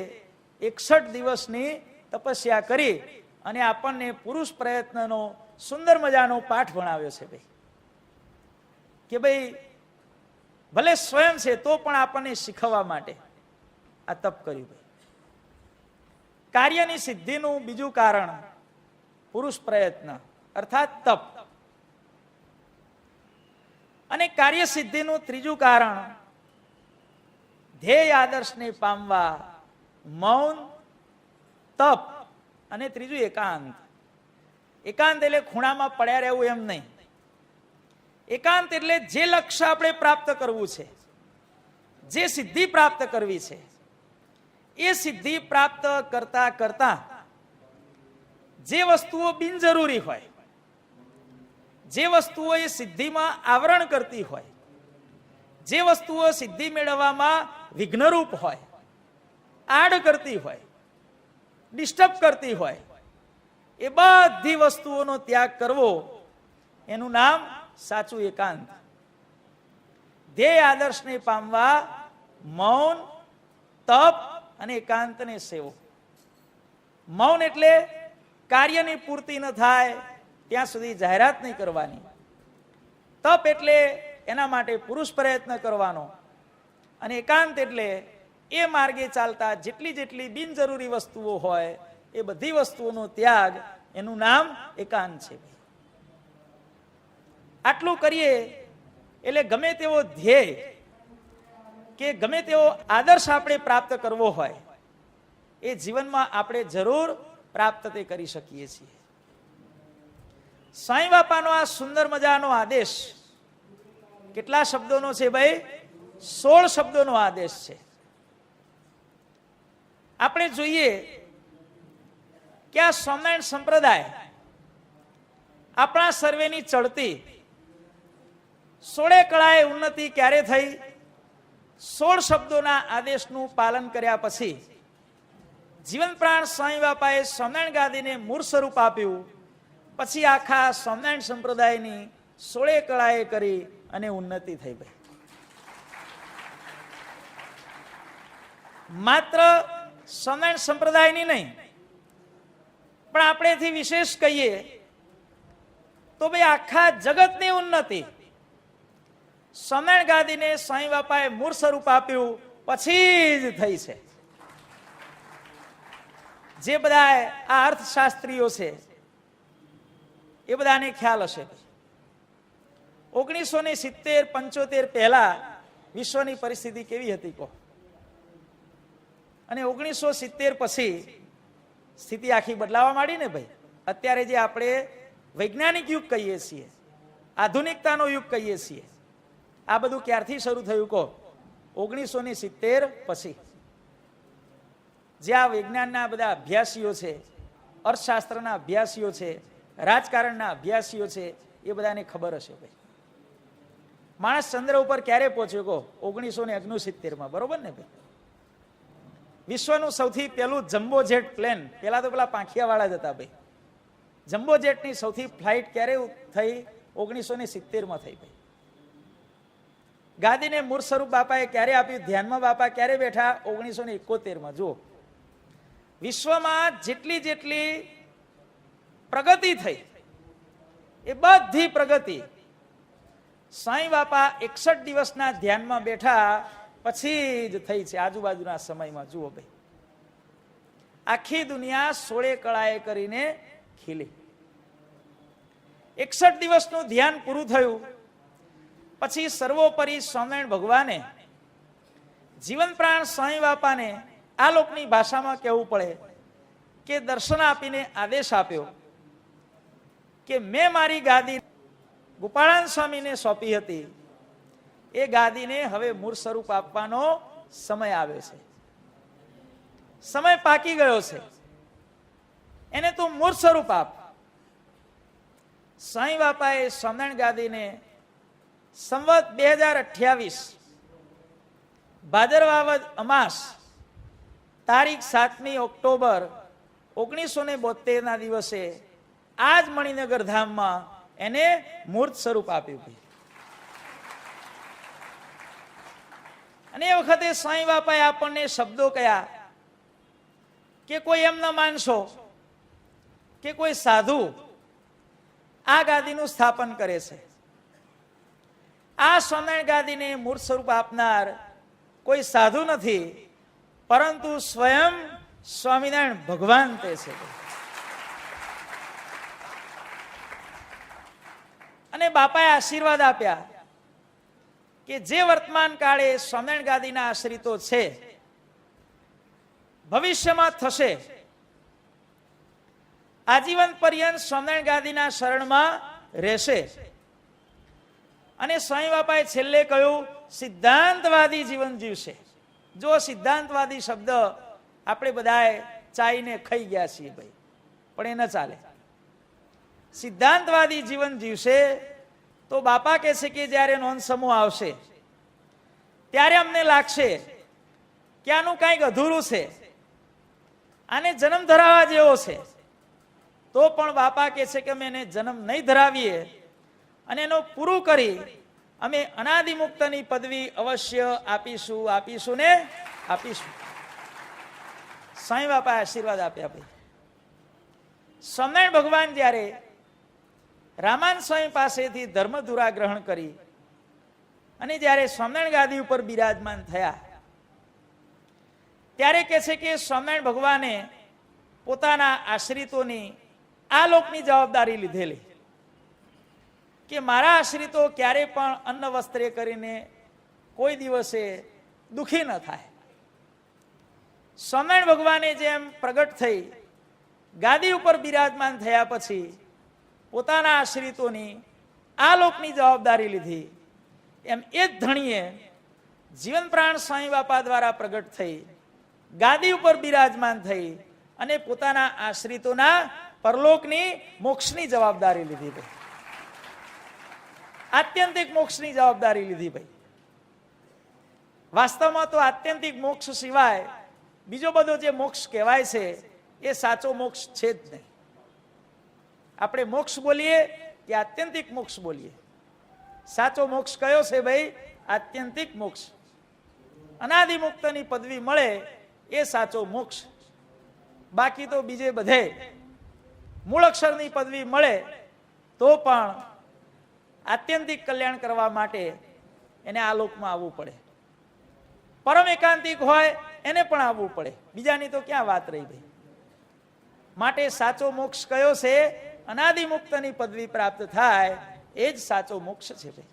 61 દિવસની તપસ્યા કરી અને આપણને પુરુષ પ્રયત્નનો સુંદર મજાનો પાઠ ભણાવ્યો છે ભાઈ. કે ભાઈ ભલે સ્વયં છે તો પણ આપણને શીખવવા માટે આ તપ કર્યું ભાઈ. કાર્યની સિદ્ધિનું બીજું કારણ પુરુષ પ્રયત્ન અર્થાત તપ. અને કાર્ય સિદ્ધિનું ત્રીજું કારણ ધ્યેય આદર્શને પામવા મૌન, તપ અને ત્રીજું એકાંત. એકાંત એટલે ખૂણામાં પડ્યા રહેવું એમ નહીં. એકાંત એટલે જે લક્ષ્ય આપણે પ્રાપ્ત કરવું છે, જે સિદ્ધિ પ્રાપ્ત કરવી છે, એ સિદ્ધિ પ્રાપ્ત કરતા કરતા જે વસ્તુઓ બિનજરૂરી હોય, જે વસ્તુઓ એ સિદ્ધિમાં આવરણ કરતી હોય, જે વસ્તુઓ સિદ્ધિ મેળવવામાં વિઘ્નરૂપ હોય, આડ કરતી હોય, ડિસ્ટર્બ કરતી હોય, એ બધી વસ્તુઓનો ત્યાગ કરવો એનું નામ સાચું એકાંત. ધ્યેય આદર્શને પામવા મૌન, તપ અને એકાંતને સેવો. મૌન એટલે કાર્યની પૂર્તિ ન થાય ત્યાં સુધી જાહેરાત નહીં કરવાની. તપ એટલે એના માટે પુરુષ પ્રયત્ન કરવાનો. અને એકાંત એટલે એ માર્ગે ચાલતા જેટલી બિનજરૂરી વસ્તુઓ હોય એ બધી વસ્તુઓનો ત્યાગ, એનું નામ એકાંત છે. આટલું કરીએ એટલે ગમે તેવો ધ્યેય કે ગમે તેવો આદર્શ આપણે પ્રાપ્ત કરવો હોય એ જીવનમાં આપણે જરૂર પ્રાપ્ત તે કરી શકીએ છીએ. સાંઈ બાપાનો આ સુંદર મજાનો આદેશ કેટલા શબ્દોનો છે ભાઈ? 16 શબ્દોનો આદેશ છે. આપણે જોઈએ કે આ સ્વામિનારાયણ સંપ્રદાય આપણા સર્વેની ચડતી 16 કળાએ ઉન્નતિ ક્યારે થઈ? 16 શબ્દોના આદેશનું પાલન કર્યા પછી જીવન પ્રાણ સાંઈ બાપાએ સ્વામિનારાયણ ગાદીને મૂળ સ્વરૂપ આપ્યું. પછી આખા સ્વામિનારાયણ સંપ્રદાયની 16 કળાએ કરી અને ઉન્નતિ થઈ ભાઈ. માત્ર સ્વામિનારાયણ સંપ્રદાયની નહીં, પણ આપણેથી વિશેષ કહીએ તો ભાઈ આખા જગતની ઉન્નતિ સ્વામિનારાયણ ગાદીને સાંઈ બાપાએ મૂળ સ્વરૂપ આપ્યું પછી જ થઈ છે. જે બધા આ અર્થશાસ્ત્રીઓ છે એ બધાને ખ્યાલ હશે 1970-75 પહેલા વિશ્વની પરિસ્થિતિ કેવી હતી કહો? અને 1970 પછી સ્થિતિ આખી બદલાવા માંડી ને ભાઈ. અત્યારે જે આપણે વૈજ્ઞાનિક યુગ કહીએ છીએ, આધુનિકતાનો યુગ કહીએ છીએ, આ બધું ક્યારથી શરૂ થયું કહો? 1970 પછી. જે આ વિજ્ઞાનના બધા અભ્યાસીઓ છે, અર્થશાસ્ત્રના અભ્યાસીઓ છે, રાજકારણના અભ્યાસીઓ છે, એ બધાને ખબર હશે ભાઈ. માણસ ચંદ્ર ઉપર ક્યારે પહોંચ્યો કહો? 1969માં, બરોબર ને ભાઈ? વિશ્વનું સૌથી પહેલું જમ્બો જેટ પ્લેન, પેલા તો પેલા પાંખિયા વાળા જ હતા ભાઈ. જમ્બો જેટની સૌથી ફ્લાઇટ ક્યારે થઈ? 1970માં થઈ ભાઈ. ગાદીને મૂળ સ્વરૂપ બાપાએ ક્યારે આપ્યું? ધ્યાનમાં બાપા ક્યારે બેઠા? 1971માં. જુઓ, વિશ્વમાં જેટલી જેટલી પ્રગતિ થઈ એ બધી પ્રગતિ સાંઈ બાપા 61 દિવસના ધ્યાનમાં બેઠા પછી જ થઈ છે. આજુબાજુના સમયમાં જુઓ ભાઈ, આખી દુનિયા 16 કળાએ કરીને ખીલી. 61 દિવસનું ધ્યાન પૂરું થયું પછી સર્વોપરી સ્વામિનારાયણ ભગવાને જીવન પ્રાણ સાંઈ બાપાને આ લોકની ભાષામાં કહેવું પડે કે દર્શન આપીને આદેશ આપ્યો કે મેં મારી ગાદી ગોપાળાન સ્વામીને સોંપી હતી, એ ગાદીને હવે મૂળ સ્વરૂપ આપવાનો સમય આવ્યો છે. સમય પાકી ગયો છે, એને તું મૂળ સ્વરૂપ આપ. સાંઈ બાપાએ સ્વામિનારાયણ ગાદીને સંવત 2028 ભાદરવા અમાસ તારીખ 7મી ઓક્ટોબર 1972ના દિવસે આજ મણિનગર ધામમાં એને મૂર્ત સ્વરૂપ આપ્યું. અને એ વખતે સાંઈ બાપાએ આપણને શબ્દો કયા કે કોઈ એમ ન માનશો કે કોઈ સાધુ આ ગાદીનું સ્થાપન કરે છે. આ સ્વામિનારાયણ ગાદીને મૂર્ત સ્વરૂપ આપનાર કોઈ સાધુ નથી, પરંતુ સ્વયં સ્વામિનારાયણ ભગવાન તે છે. અને બાપાએ આશીર્વાદ આપ્યા કે જે વર્તમાન કાળે સ્વામિનારાયણ ગાદીના આશ્રિતો છે, ભવિષ્યમાં થશે, આજીવન પર્યંત સ્વામિનારાયણ ગાદીના શરણમાં રહેશે. અને સ્વામી બાપાએ છેલ્લે કહ્યું સિદ્ધાંતવાદી જીવન જીવશે. જો સિદ્ધાંતવાદી શબ્દ આપણે બધાએ ચાઈને ખાઈ ગયા છીએ ભાઈ, પણ એ ન ચાલે. સિદ્ધાંતવાદી જીવન જીવશે તો બાપા કહે છે કે જ્યારે નોંધ સમૂહ આવશે ત્યારે અમને લાગશે કે આનું કંઈક અધૂરું છે, આને જન્મ ધરાવવા જેવો છે, તો પણ બાપા કહે છે કે અમે એને જન્મ નહીં ધરાવીએ અને એનો પૂરું કરી અમે અનાદિમુક્તની પદવી અવશ્ય આપીશું, આપીશું ને આપીશું. સાંઈ બાપાએ આશીર્વાદ આપ્યા ભાઈ. સ્વામિનારાયણ ભગવાન જ્યારે રામાન સ્વામી પાસેથી ધર્મધુરા ગ્રહણ કરી અને જ્યારે સ્વામિનારાયણ ગાદી ઉપર બિરાજમાન થયા ત્યારે કહે છે કે સ્વામિનારાયણ ભગવાને પોતાના આશ્રિતોની આ લોકની જવાબદારી લીધેલી કે મારા આશ્રિતો ક્યારે પણ અન્ન વસ્ત્રે કરીને કોઈ દિવસે દુઃખી ન થાય. સ્વામિનારાયણ ભગવાને જેમ પ્રગટ થઈ ગાદી ઉપર બિરાજમાન થયા પછી પોતાના આશ્રિતોની આ લોકની જવાબદારી લીધી, એમ એ જ ધણીએ જીવન પ્રાણ સ્વામી બાપા દ્વારા પ્રગટ થઈ ગાદી ઉપર બિરાજમાન થઈ અને પોતાના આશ્રિતોના પરલોકની મોક્ષની જવાબદારી લીધી ભાઈ. આત્યંતિક મોક્ષની જવાબદારી લીધી ભાઈ. વાસ્તવમાં તો આત્યંતિક મોક્ષ સિવાય બીજો બધો જે મોક્ષ કહેવાય છે એ સાચો મોક્ષ છે જ નહીં. આપણે મોક્ષ બોલીએ કે આત્યંતિક મોક્ષ બોલીએ, સાચો મોક્ષ કયો છે ભાઈ? આત્યંતિક મોક્ષ. અનાદિમુક્તની પદવી મળે એ સાચો મોક્ષ. બાકી તો બીજે બધે મૂળ અક્ષરની પદવી મળે તો પણ આત્યંતિક કલ્યાણ કરવા માટે એને આ લોકમાં આવવું પડે. પરમ એકાંતિક હોય એને પણ આવવું પડે, બીજાની તો ક્યાં વાત રહી ભાઈ. માટે સાચો મોક્ષ કયો છે? અનાદિમુક્તની પદવી પ્રાપ્ત થાય એ જ સાચો મોક્ષ છે ભાઈ.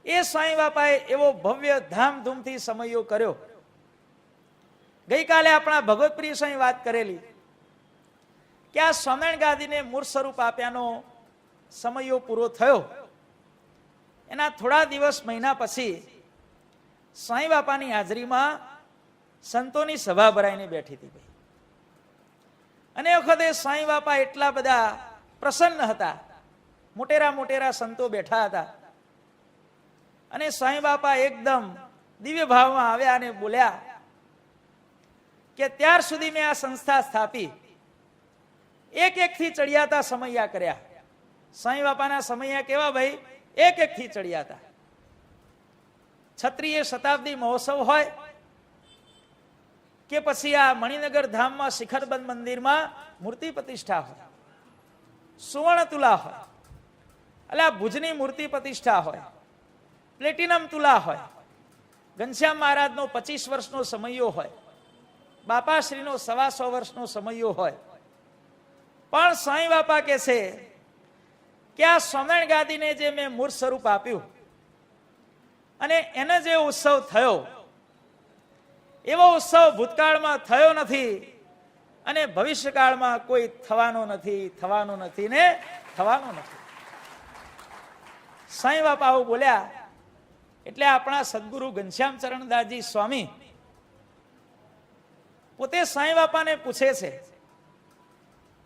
એ સ્વામી બાપાએ એવો ભવ્ય ધામધૂમથી સમયો કર્યો. ગઈકાલે આપણા ભગવતપ્રિય સ્વામી વાત કરેલી કે આ સ્વામિનારાયણ ગાદીને મૂળ સ્વરૂપ આપ્યાનો સમયો પૂરો થયો. એના થોડા દિવસ મહિના પછી સ્વામી બાપાની હાજરીમાં સંતોની સભા ભરાઈને બેઠી હતી ભાઈ. અને એ વખતે સ્વામી બાપા એટલા બધા પ્રસન્ન હતા મોટેરા મોટેરા સંતો બેઠા હતા અને સાંઈ બાપા એકદમ દિવ્ય ભાવમાં આવ્યા અને બોલ્યા કે ત્યાર સુધી મેં આ સંસ્થા સ્થાપી, એક એક થી ચડિયાતા સમૈયા કર્યા. સાંઈ બાપાના સમૈયા કેવા ભાઈ? એક એક થી ચડિયાતા. ક્ષત્રિય શતાબ્દી મહોત્સવ હોય કે પછી આ મણિનગર ધામમાં શિખરબંધ મંદિરમાં મૂર્તિ પ્રતિષ્ઠા હોય, સુવર્ણ તુલા હોય, એટલે આ ભુજની મૂર્તિ પ્રતિષ્ઠા હોય, પ્લેટિનમ તુલા હોય, ઘનશ્યામ મહારાજનો 25 વર્ષનો સમયો હોય, બાપાશ્રીનો 125 વર્ષનો સમયો હોય, પણ સાંઈ બાપા કહે છે કે આ સ્વામિનારાયણ ગાદીને જે મેં મૂર્ત સ્વરૂપ આપ્યું અને એને જે ઉત્સવ થયો એવો ઉત્સવ ભૂતકાળમાં થયો નથી અને ભવિષ્યકાળમાં કોઈ થવાનો નથી, થવાનો નથી ને થવાનો નથી. સાંઈ બાપા આવું બોલ્યા એટલે આપણા સદગુરુ ઘનશ્યામ ચરણદાસજી સ્વામી પોતે સાંઈ બાપાને પૂછે છે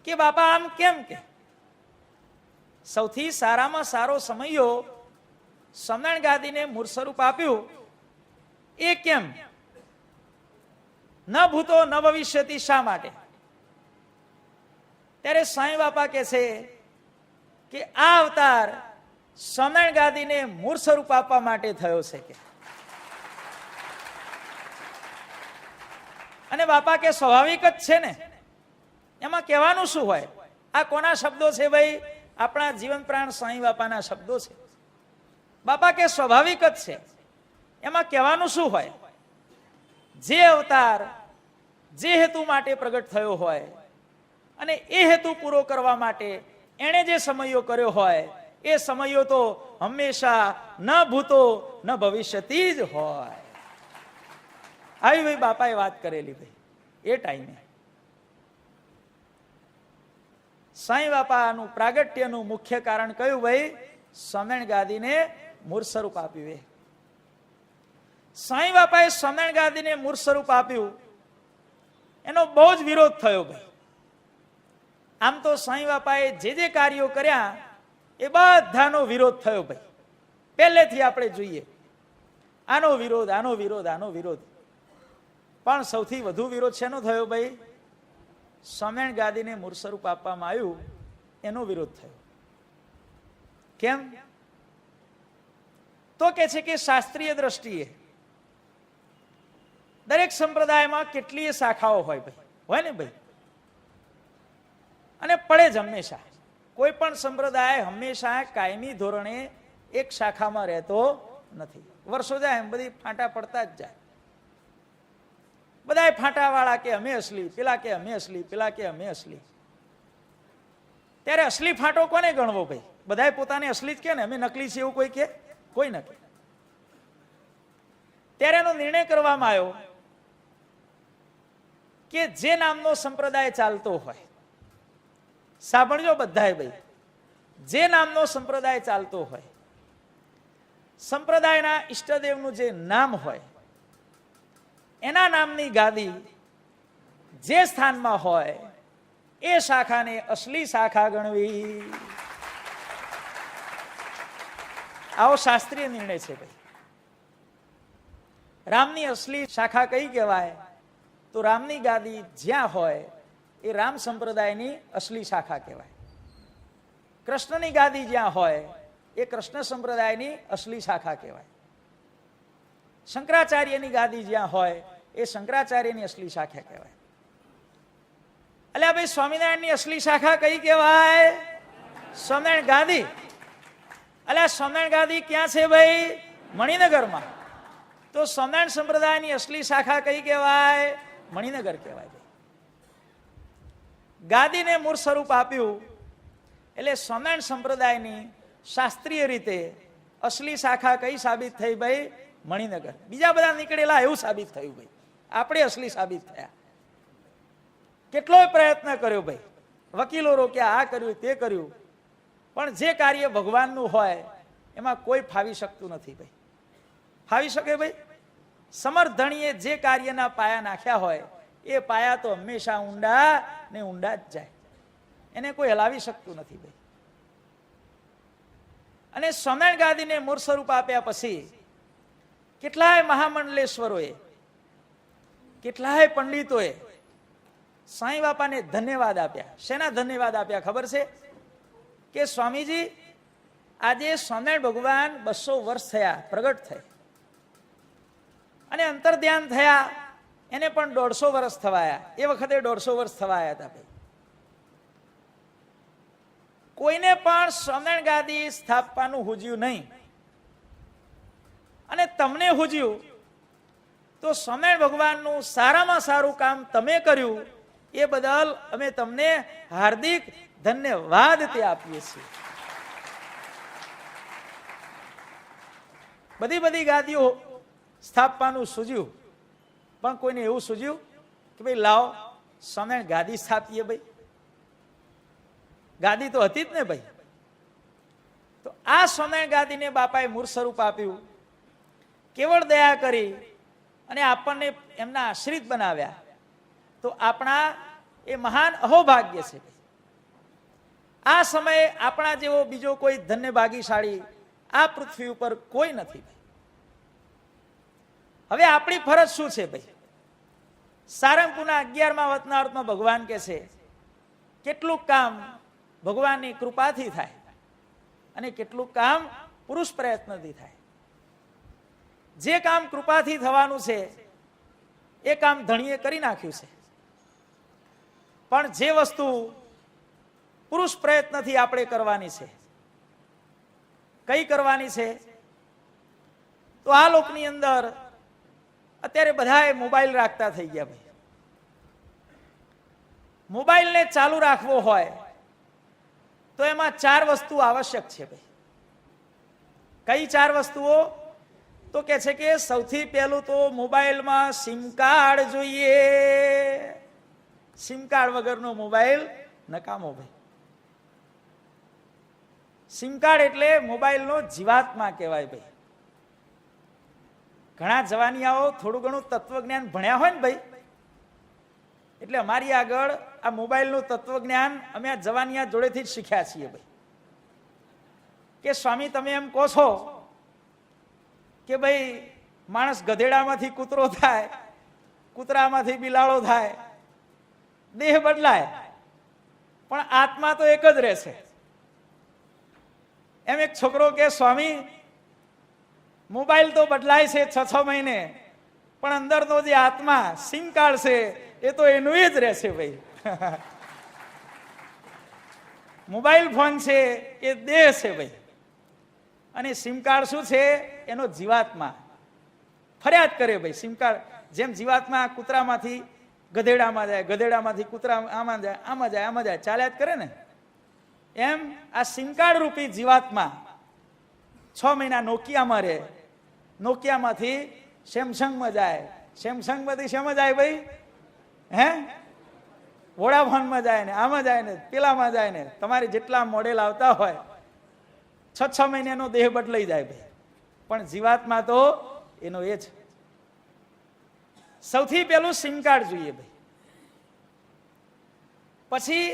કે બાપા આમ કેમ? કે સૌથી સારામાં સારો સમયો સ્વામિનારાયણ ગાદીને મૂર્ત સ્વરૂપ આપ્યું એ કેમ? ન ભૂતો ન ભવિષ્યતિ શા માટે? ત્યારે સાંઈ બાપા કહે છે કે આ અવતાર સ્વામિનારાયણ ગાદીને મૂર્ત સ્વરૂપ આપવા માટે થયો છે કે. અને બાપા કે સ્વાભાવિક જ છે ને, એમાં કહેવાનું શું હોય? આ કોના શબ્દો છે ભાઈ? આપણા જીવન પ્રાણ સાંઈ બાપાના શબ્દો છે. બાપા કે સ્વાભાવિક જ છે, એમાં કહેવાનું શું હોય? જે અવતાર જે હેતુ માટે પ્રગટ થયો હોય અને એ હેતુ પૂરો કરવા માટે એણે જે સમયો કર્યો હોય એ સમયો તો હંમેશા ન ભૂતો ન ભવિષ્યતી જ હોય. આવી ભાઈ બાપાએ વાત કરેલી ભાઈ એ ટાઈમે. સાંઈ બાપાનું પ્રાગટ્યનું મુખ્ય કારણ કયું ભાઈ? સ્વામિનારાયણ ગાદીને મૂર્ત સ્વરૂપ આપ્યું. સાંઈ બાપાએ સ્વામિનારાયણ ગાદીને મૂર્ત સ્વરૂપ આપ્યું એનો બહુ જ વિરોધ થયો ભાઈ. આમ તો સાંઈ બાપાએ જે કાર્યો કર્યા એ બધાનો વિરોધ થયો ભાઈ. પહેલેથી આપણે જોઈએ આનો વિરોધ, આનો વિરોધ, આનો વિરોધ. પણ સૌથી વધુ વિરોધ શેનો થયો ભાઈ? સ્વામિનારાયણ ગાદીને મૂર્ત સ્વરૂપ આપવામાં આવ્યું એનો વિરોધ થયો. કેમ? તો કે છે કે શાસ્ત્રીય દ્રષ્ટિએ દરેક સંપ્રદાયમાં કેટલીય શાખાઓ હોય ભાઈ, હોય ને ભાઈ, અને પડે જ હંમેશા. કોઈ પણ સંપ્રદાય હંમેશા કાયમી ધોરણે એક શાખામાં રહેતો નથી. વર્ષો જાય એમ બધી ફાંટા પડતા જ જાય. બધા ફાંટા વાળા કે અમે અસલી, પેલા કે અમે અસલી, પેલા કે અમે અસલી. ત્યારે અસલી ફાંટો કોને ગણવો ભાઈ? બધા પોતાને અસલી જ કે ને, અમે નકલી છે એવું કોઈ કે? કોઈ ન કે. ત્યારે એનો નિર્ણય કરવામાં આવ્યો કે જે નામનો સંપ્રદાય ચાલતો હોય, સાંભળજો બધાએ ભાઈ, જે નામનો સંપ્રદાય ચાલતો હોય, સંપ્રદાયના ઈષ્ટદેવનું જે નામ હોય એના નામની ગાદી જે સ્થાનમાં હોય એ શાખાને અસલી શાખા ગણવી. આવો શાસ્ત્રીય નિર્ણય છે ભાઈ. રામની અસલી શાખા કઈ કહેવાય? તો રામની ગાદી જ્યાં હોય એ રામ સંપ્રદાયની અસલી શાખા કહેવાય. કૃષ્ણની ગાદી જ્યાં હોય એ કૃષ્ણ સંપ્રદાયની અસલી શાખા કહેવાય. શંકરાચાર્યની ગાદી જ્યાં હોય એ શંકરાચાર્યની અસલી શાખા કહેવાય. એટલે ભાઈ સ્વામિનારાયણની અસલી શાખા કઈ કહેવાય? સ્વામિનારાયણ ગાદી. એટલે સ્વામિનારાયણ ગાદી ક્યાં છે ભાઈ? મણિનગરમાં. તો સ્વામિનારાયણ સંપ્રદાયની અસલી શાખા કઈ કહેવાય? મણિનગર કહેવાય. ગાદીને મૂળ સ્વરૂપ આપ્યું એટલે સ્વામિનારાયણ સંપ્રદાયની શાસ્ત્રીય રીતે અસલી શાખા કઈ સાબિત થઈ ભાઈ? મણિનગર. બીજા બધા નીકળેલા એવું સાબિત થયું ભાઈ, આપણે અસલી સાબિત થયા. કેટલોય પ્રયત્ન કર્યો ભાઈ, વકીલો રોક્યા, આ કર્યું તે કર્યું, પણ જે કાર્ય ભગવાનનું હોય એમાં કોઈ ફાવી શકતું નથી ભાઈ. ફાવી શકે ભાઈ? સમર્થ ધણીએ જે કાર્યના પાયા નાખ્યા હોય એ પાયા તો હંમેશા ઊંડા ને ઊંડા જ જાય, એને કોઈ હલાવી શકતું નથી ભાઈ. અને સ્વામિનારાયણ ગાદીને મૂળ સ્વરૂપ આપ્યા પછી કેટલાય મહામંડલેશ્વરોએ, કેટલાય પંડિતોએ સાંઈ બાપાને ધન્યવાદ આપ્યા. શેના ધન્યવાદ આપ્યા ખબર છે? કે સ્વામીજી, આજે સ્વામિનારાયણ ભગવાન 200 વર્ષ થયા પ્રગટ થઈ, અને અંતર ધ્યાન થયા એને પણ 150 વર્ષ થવાયા. એ વખતે 150 વર્ષ થવાયા હતા ભાઈ. કોઈને પણ સ્વામિનારાયણ ગાદી સ્થાપવાનું હુજ્યું નહીં, અને તમને હુજ્યું તો સ્વામિનારાયણ ભગવાનનું સારામાં સારું કામ તમે કર્યું, એ બદલ અમે તમને હાર્દિક ધન્યવાદ તે આપીએ છીએ. બધી બધી ગાદીઓ સ્થાપવાનું સૂજ્યું, પણ કોઈને એવું સૂજ્યું કે ભાઈ લાવો સ્વામિનારાયણ ગાદી સ્થાપીએ. ભાઈ ગાદી તો હતી જ ને ભાઈ. તો આ સ્વામિનારાયણ ગાદીને બાપાએ મૂળ સ્વરૂપ આપ્યું, કેવળ દયા કરી અને આપણને એમના આશ્રિત બનાવ્યા. તો આપણા એ મહાન અહોભાગ્ય છે. આ સમયે આપણા જેવો બીજો કોઈ ધન્ય ભાગીશાળી આ પૃથ્વી ઉપર કોઈ નથી. હવે આપણી ફરજ શું છે ભાઈ? સારંગપુરના 11મા વતનાર્થમાં ભગવાન કહે છે કેટલુંક કામ ભગવાનની કૃપાથી થાય અને કેટલુંક કામ પુરુષ પ્રયત્નથી થાય. જે કામ કૃપાથી થવાનું છે એ કામ ધણીએ કરી નાખ્યું છે, પણ જે વસ્તુ પુરુષ પ્રયત્નથી આપણે કરવાની છે, કઈ કરવાની છે? તો આ લોકની અંદર અત્યારે બધાએ મોબાઈલ રાખતા થઈ ગયા ભાઈ. મોબાઈલને ચાલુ રાખવો હોય તો એમાં 4 વસ્તુ આવશ્યક છે ભાઈ. કઈ 4 વસ્તુઓ? તો કે છે કે સૌથી પહેલું તો મોબાઈલમાં સિમ કાર્ડ જોઈએ. સિમ કાર્ડ વગરનો મોબાઈલ નકામો ભાઈ. સિમ કાર્ડ એટલે મોબાઈલનો જીવાત્મા કહેવાય ભાઈ. ઘણા જવાનિયાઓ થોડું ઘણું તત્વજ્ઞાન ભણ્યા હોય ને ભાઈ, એટલે અમારી આગળ આ મોબાઈલનું તત્વજ્ઞાન અમે આ જવાનિયા જોડેથી જ શીખ્યા છીએ ભાઈ. કે સ્વામી તમે એમ કહો છો કે ભાઈ માણસ ગધેડામાંથી કૂતરો થાય, કૂતરામાંથી બિલાડો થાય, દેહ બદલાય, પણ આત્મા તો એક જ રહેશે. એમ એક છોકરો કે સ્વામી મોબાઈલ તો બદલાય છે 6-6 મહિને, પણ અંદરનો જે આત્મા સિમ કાર્ડ છે એ તો એનું જ રહેશે ભાઈ. મોબાઈલ ફોન છે એ દેહ છે ભાઈ, અને સિમ કાર્ડ શું છે? એનો જીવાત્મા. ફરિયાદ કરે ભાઈ. સિમ કાર્ડ જેમ જીવાત્મા કૂતરામાંથી ગધેડામાં જાય, ગધેડામાંથી કૂતરા આમાં જાય, આમાં જાય, આમાં જાય, ચાલ્યા જ કરે ને, એમ આ સિમ કાર્ડ રૂપી જીવાત્મા 6 મહિના નોકિયામાં રહે, નોકિયામાંથી સેમસંગમાં જાય, સેમસંગમાંથી શેમાં જાય ભાઈ? હે વોડાફોનમાં જાય ને, આમાં જાય ને, પેલામાં જાય ને. તમારે જેટલા મોડેલ આવતા હોય 6-6 મહિનાનો દેહ બદલાઈ જાય ભાઈ, પણ જીવાત્મા તો એનો એ છે. સૌથી પહેલું સિમ કાર્ડ જોઈએ ભાઈ. પછી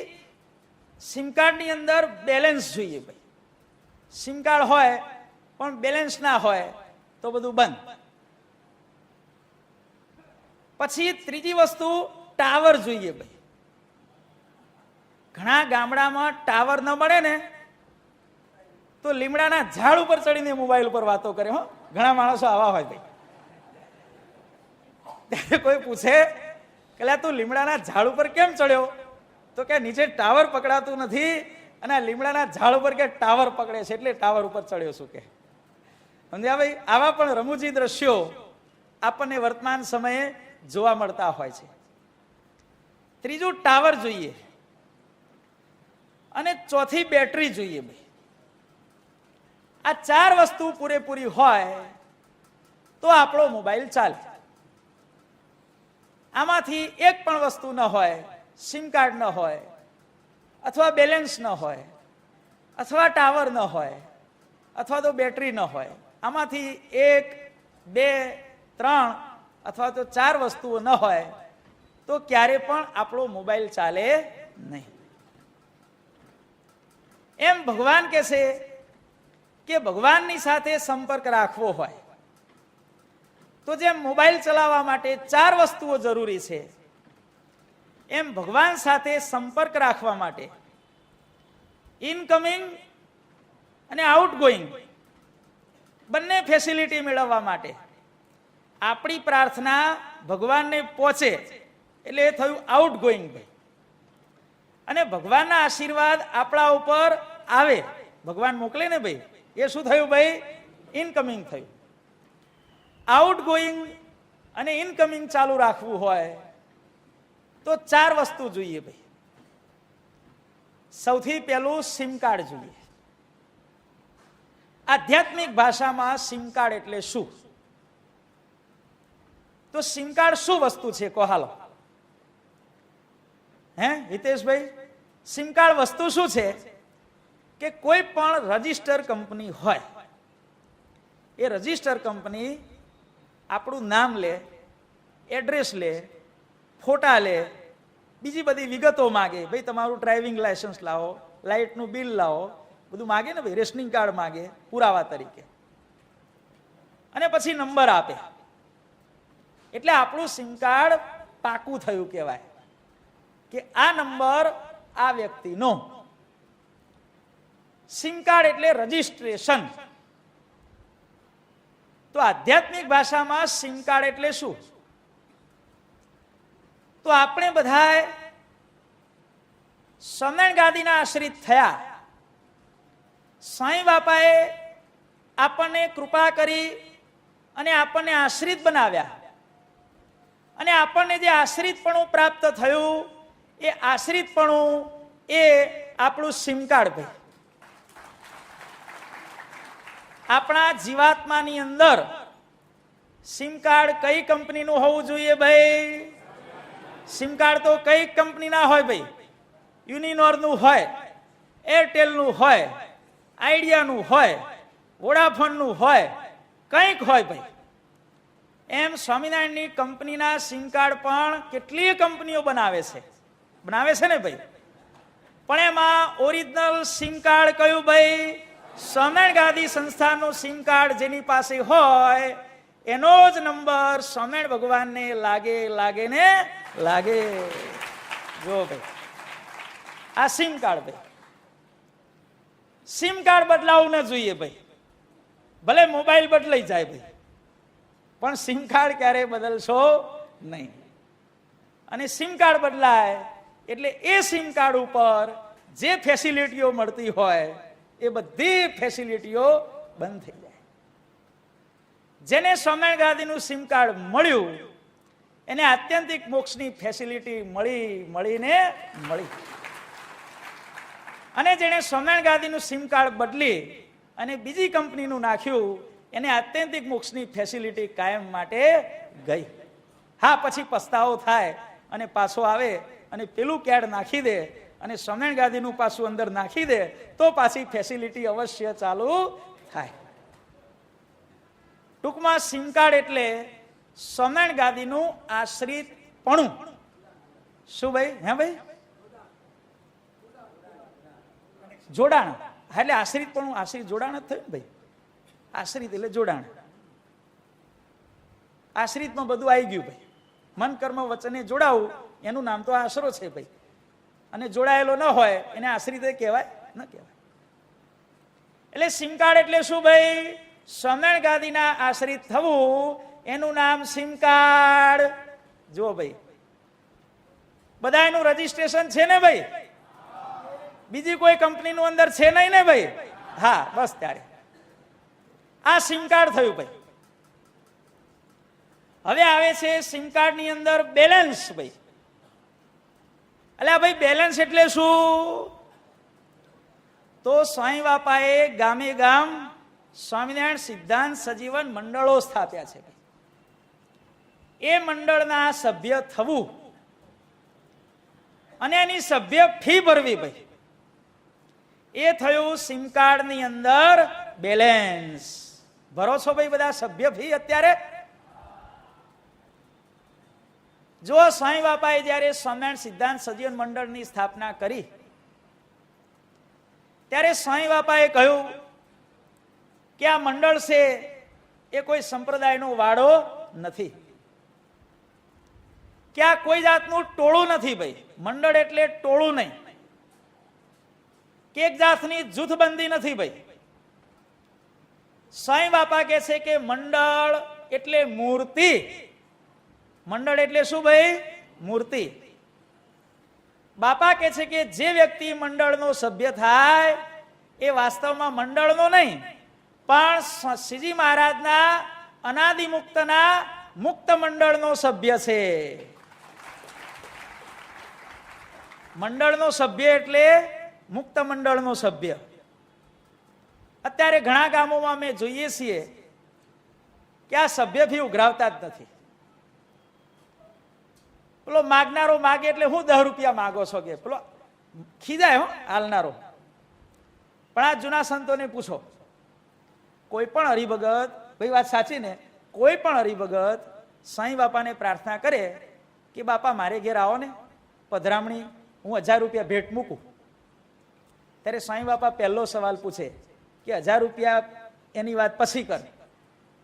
સિમ કાર્ડની અંદર બેલેન્સ જોઈએ ભાઈ. સિમ કાર્ડ હોય પણ બેલેન્સ ના હોય તો બધું બંધ. પછી ત્રીજી વસ્તુ ટાવર જોઈએ ભાઈ. ઘણા ગામડામાં ટાવર ન મળે ને તો લીમડાના ઝાડ ઉપર ચડીને મોબાઈલ ઉપર વાતો કરે. હો, ઘણા માણસો આવા હોય ભાઈ. ત્યારે કોઈ પૂછે કે તું લીમડાના ઝાડ ઉપર કેમ ચડ્યો? તો કે નીચે ટાવર પકડાતું નથી, અને લીમડાના ઝાડ ઉપર કે ટાવર પકડે છે એટલે ટાવર ઉપર ચડ્યો છું કે. સમજ્યા ભાઈ? આવા પણ રમૂજી દ્રશ્યો આપણને વર્તમાન સમયે જોવા મળતા હોય છે. ત્રીજું ટાવર જોઈએ, અને ચોથી બેટરી જોઈએ ભાઈ. આ 4 વસ્તુ પૂરેપૂરી હોય તો આપણો મોબાઈલ ચાલે. આમાંથી એક પણ વસ્તુ ન હોય, સિમ કાર્ડ ન હોય, અથવા બેલેન્સ ન હોય, અથવા ટાવર ન હોય, અથવા તો બેટરી ન હોય, આમાંથી 1, 2, 3 અથવા તો 4 વસ્તુઓ ન હોય તો ક્યારે પણ આપણો મોબાઈલ ચાલે નહીં. એમ ભગવાન કહે છે કે ભગવાનની સાથે સંપર્ક રાખવો હોય તો જેમ મોબાઈલ ચલાવવા માટે 4 વસ્તુઓ જરૂરી છે, એમ ભગવાન સાથે સંપર્ક રાખવા માટે ઇનકમિંગ અને આઉટગોઈંગ બંને ફેસિલિટી મેળવવા માટે આપણી પ્રાર્થના ભગવાનને પહોંચે એટલે એ થયું આઉટગોઈંગ ભાઈ, અને ભગવાનના આશીર્વાદ આપણા ઉપર આવે, ભગવાન મોકલે ને ભાઈ, એ શું થયું ભાઈ? ઇનકમિંગ થયું. આઉટગોઈંગ અને ઇનકમિંગ ચાલુ રાખવું હોય તો 4 વસ્તુ જોઈએ ભાઈ. સૌથી પહેલું સિમ કાર્ડ જોઈએ. આધ્યાત્મિક ભાષામાં સિમ કાર્ડ એટલે શું? તો સિમ કાર્ડ શું વસ્તુ છે કહો હાલો? હે હિતેશભાઈ, સિમ કાર્ડ વસ્તુ શું છે કે કોઈ પણ રજિસ્ટર કંપની હોય, એ રજિસ્ટર કંપની આપણું નામ લે, એડ્રેસ લે, ફોટા લે, બીજી બધી વિગતો માગે. ભાઈ તમારું ડ્રાઇવિંગ લાયસન્સ લાવો, લાઇટનું બિલ લાવો, બધું માગે ને ભાઈ, રેશનિંગ કાર્ડ માગે પુરાવા તરીકે, અને પછી નંબર આપે. એટલે આપણું સિમ કાર્ડ પાકું થયું કહેવાય કે આ નંબર આ વ્યક્તિનો. સિમ કાર્ડ એટલે રજિસ્ટ્રેશન. તો આધ્યાત્મિક ભાષામાં સિમ કાર્ડ એટલે શું? તો આપણે બધા સ્વામિનારાયણ ગાદીના આશ્રિત થયા. સાંઈ બાપાએ આપણને કૃપા કરી અને આપણને આશ્રિત બનાવ્યા, અને આપણને જે આશ્રિતપણું પ્રાપ્ત થયું એ આશ્રિતપણું એ આપણું સિમ કાર્ડ ભાઈ. આપણા જીવાત્માની અંદર સિમ કાર્ડ કઈ કંપનીનું હોવું જોઈએ ભાઈ? સિમ કાર્ડ તો કઈ કંપનીના હોય ભાઈ? યુનિનોરનું હોય, એરટેલનું હોય, આઈડિયાનું હોય, વોડાફોનનું હોય, કંઈક હોય ભાઈ. એમ સ્વામિનારાયણની કંપનીના સિમ કાર્ડ પણ કેટલીય કંપનીઓ બનાવે છે ને ભાઈ. પણ એમાં ઓરિજિનલ સિમ કાર્ડ કયું ભાઈ? સ્વામિનારાયણ ગાદી સંસ્થાનનું સિમ કાર્ડ જેની પાસે હોય એનો જ નંબર સ્વામિનારાયણ ભગવાનને લાગે ને લાગે. જો ભાઈ આ સિમ કાર્ડ ભાઈ. સિમ કાર્ડ બદલાવું ન જોઈએ ભાઈ. ભલે મોબાઈલ બદલાઈ જાય ભાઈ, પણ સિમ કાર્ડ ક્યારે બદલશો નહીં. અને સિમ કાર્ડ બદલાય એટલે એ સિમ કાર્ડ ઉપર જે ફેસિલિટીઓ મળતી હોય એ બધી ફેસિલિટીઓ બંધ થઈ જાય. જેને સ્વામિનારાયણ ગાદીનું સિમ કાર્ડ મળ્યું એને આત્યંતિક મોક્ષની ફેસિલિટી મળી. અને જેને સ્વામિનારાયણ ગાદીનું સિમ કાર્ડ બદલી અને બીજી કંપનીનું નાખ્યું એને આત્યંતિક મોક્ષની ફેસિલિટી કાયમ માટે ગઈ. હા, પછી પસ્તાવો થાય અને પાછો આવે અને પેલું કેડ નાખી દે અને સ્વામિનારાયણ ગાદીનું પાછું અંદર નાખી દે તો પાછી ફેસિલિટી અવશ્ય ચાલુ થાય. ટૂંકમાં સિમ કાર્ડ એટલે સ્વામિનારાયણ ગાદીનું આશ્રિતપણું. શું ભાઈ? હે ભાઈ? જોડાણ. એટલે આશ્રિતપણું, આશ્રિત જોડાણ જ થયું ને ભાઈ. આશ્રિત એટલે જોડાણ. આશ્રિતમાં બધું આવી ગયું ભાઈ. મન કર્મ વચને જોડાવું એનું નામ તો આશરો છે ભાઈ. અને જોડાયેલો ન હોય એને આશ્રિત કહેવાય ન કહેવાય. એટલે સિમ કાર્ડ એટલે શું ભાઈ? સ્વામિનારાયણ ગાદીના આશ્રિત થવું એનું નામ સિમ કાર્ડ. જુઓ ભાઈ, બધા એનું રજીસ્ટ્રેશન છે ને ભાઈ? બીજી કોઈ કંપનીનું અંદર છે નહીં ને ભાઈ? હા, બસ ત્યારે આ સિમ કાર્ડ થયું ભાઈ. હવે આવે છે સિમ કાર્ડની અંદર બેલેન્સ ભાઈ. એટલે ભાઈ બેલેન્સ એટલે શું? તો સ્વામી બાપાએ ગામે ગામ સ્વામિનારાયણ સિદ્ધાંત સજીવન મંડળો સ્થાપ્યા છે. એ મંડળના સભ્ય થવું અને એની સભ્ય ફી ભરવી ભાઈ, એ થયું સિમ કાર્ડની અંદર બેલેન્સ. ભરો છો ભાઈ બધા સભ્ય ફી અત્યારે? જો સ્વામી બાપાએ જયારે સ્વામિનારાયણ સિદ્ધાંત સજીવન મંડળની સ્થાપના કરી ત્યારે સ્વામી બાપાએ કહ્યું કે આ મંડળ છે એ કોઈ સંપ્રદાયનો વાડો નથી, કે આ કોઈ જાતનું ટોળું નથી ભાઈ. મંડળ એટલે ટોળું નહીં, કે એક જાતની જૂથબંધી નથી ભાઈ. સાંઈ બાપા કહે છે કે મંડળ એટલે મૂર્તિ. મંડળ એટલે શું ભાઈ? મૂર્તિ. બાપા કહે છે કે જે વ્યક્તિ મંડળનો સભ્ય થાય એ વાસ્તવમાં મંડળનો નહીં, પણ શ્રીજી મહારાજના અનાદિમુક્તના મુક્ત મંડળનો સભ્ય છે. મંડળનો સભ્ય એટલે મુક્ત મંડળનો સભ્ય. અત્યારે ઘણા ગામોમાં અમે જોઈએ છીએ કે આ સભ્ય ફી ઉઘરાવતા જ નથી. પેલો માગનારો માગે એટલે હું 10 રૂપિયા માગો છો કે પેલો ખીજાય હો હાલનારો. પણ આ જૂના સંતોને પૂછો, કોઈ પણ હરિભગત, ભાઈ વાત સાચી ને, કોઈ પણ હરિભગત સાંઈ બાપાને પ્રાર્થના કરે કે બાપા મારે ઘેર આવો ને, પધરામણી હું 1000 રૂપિયા ભેટ મૂકું, ત્યારે સાંઈ બાપા પહેલો સવાલ પૂછે કે 1000 રૂપિયા એની વાત પછી કર,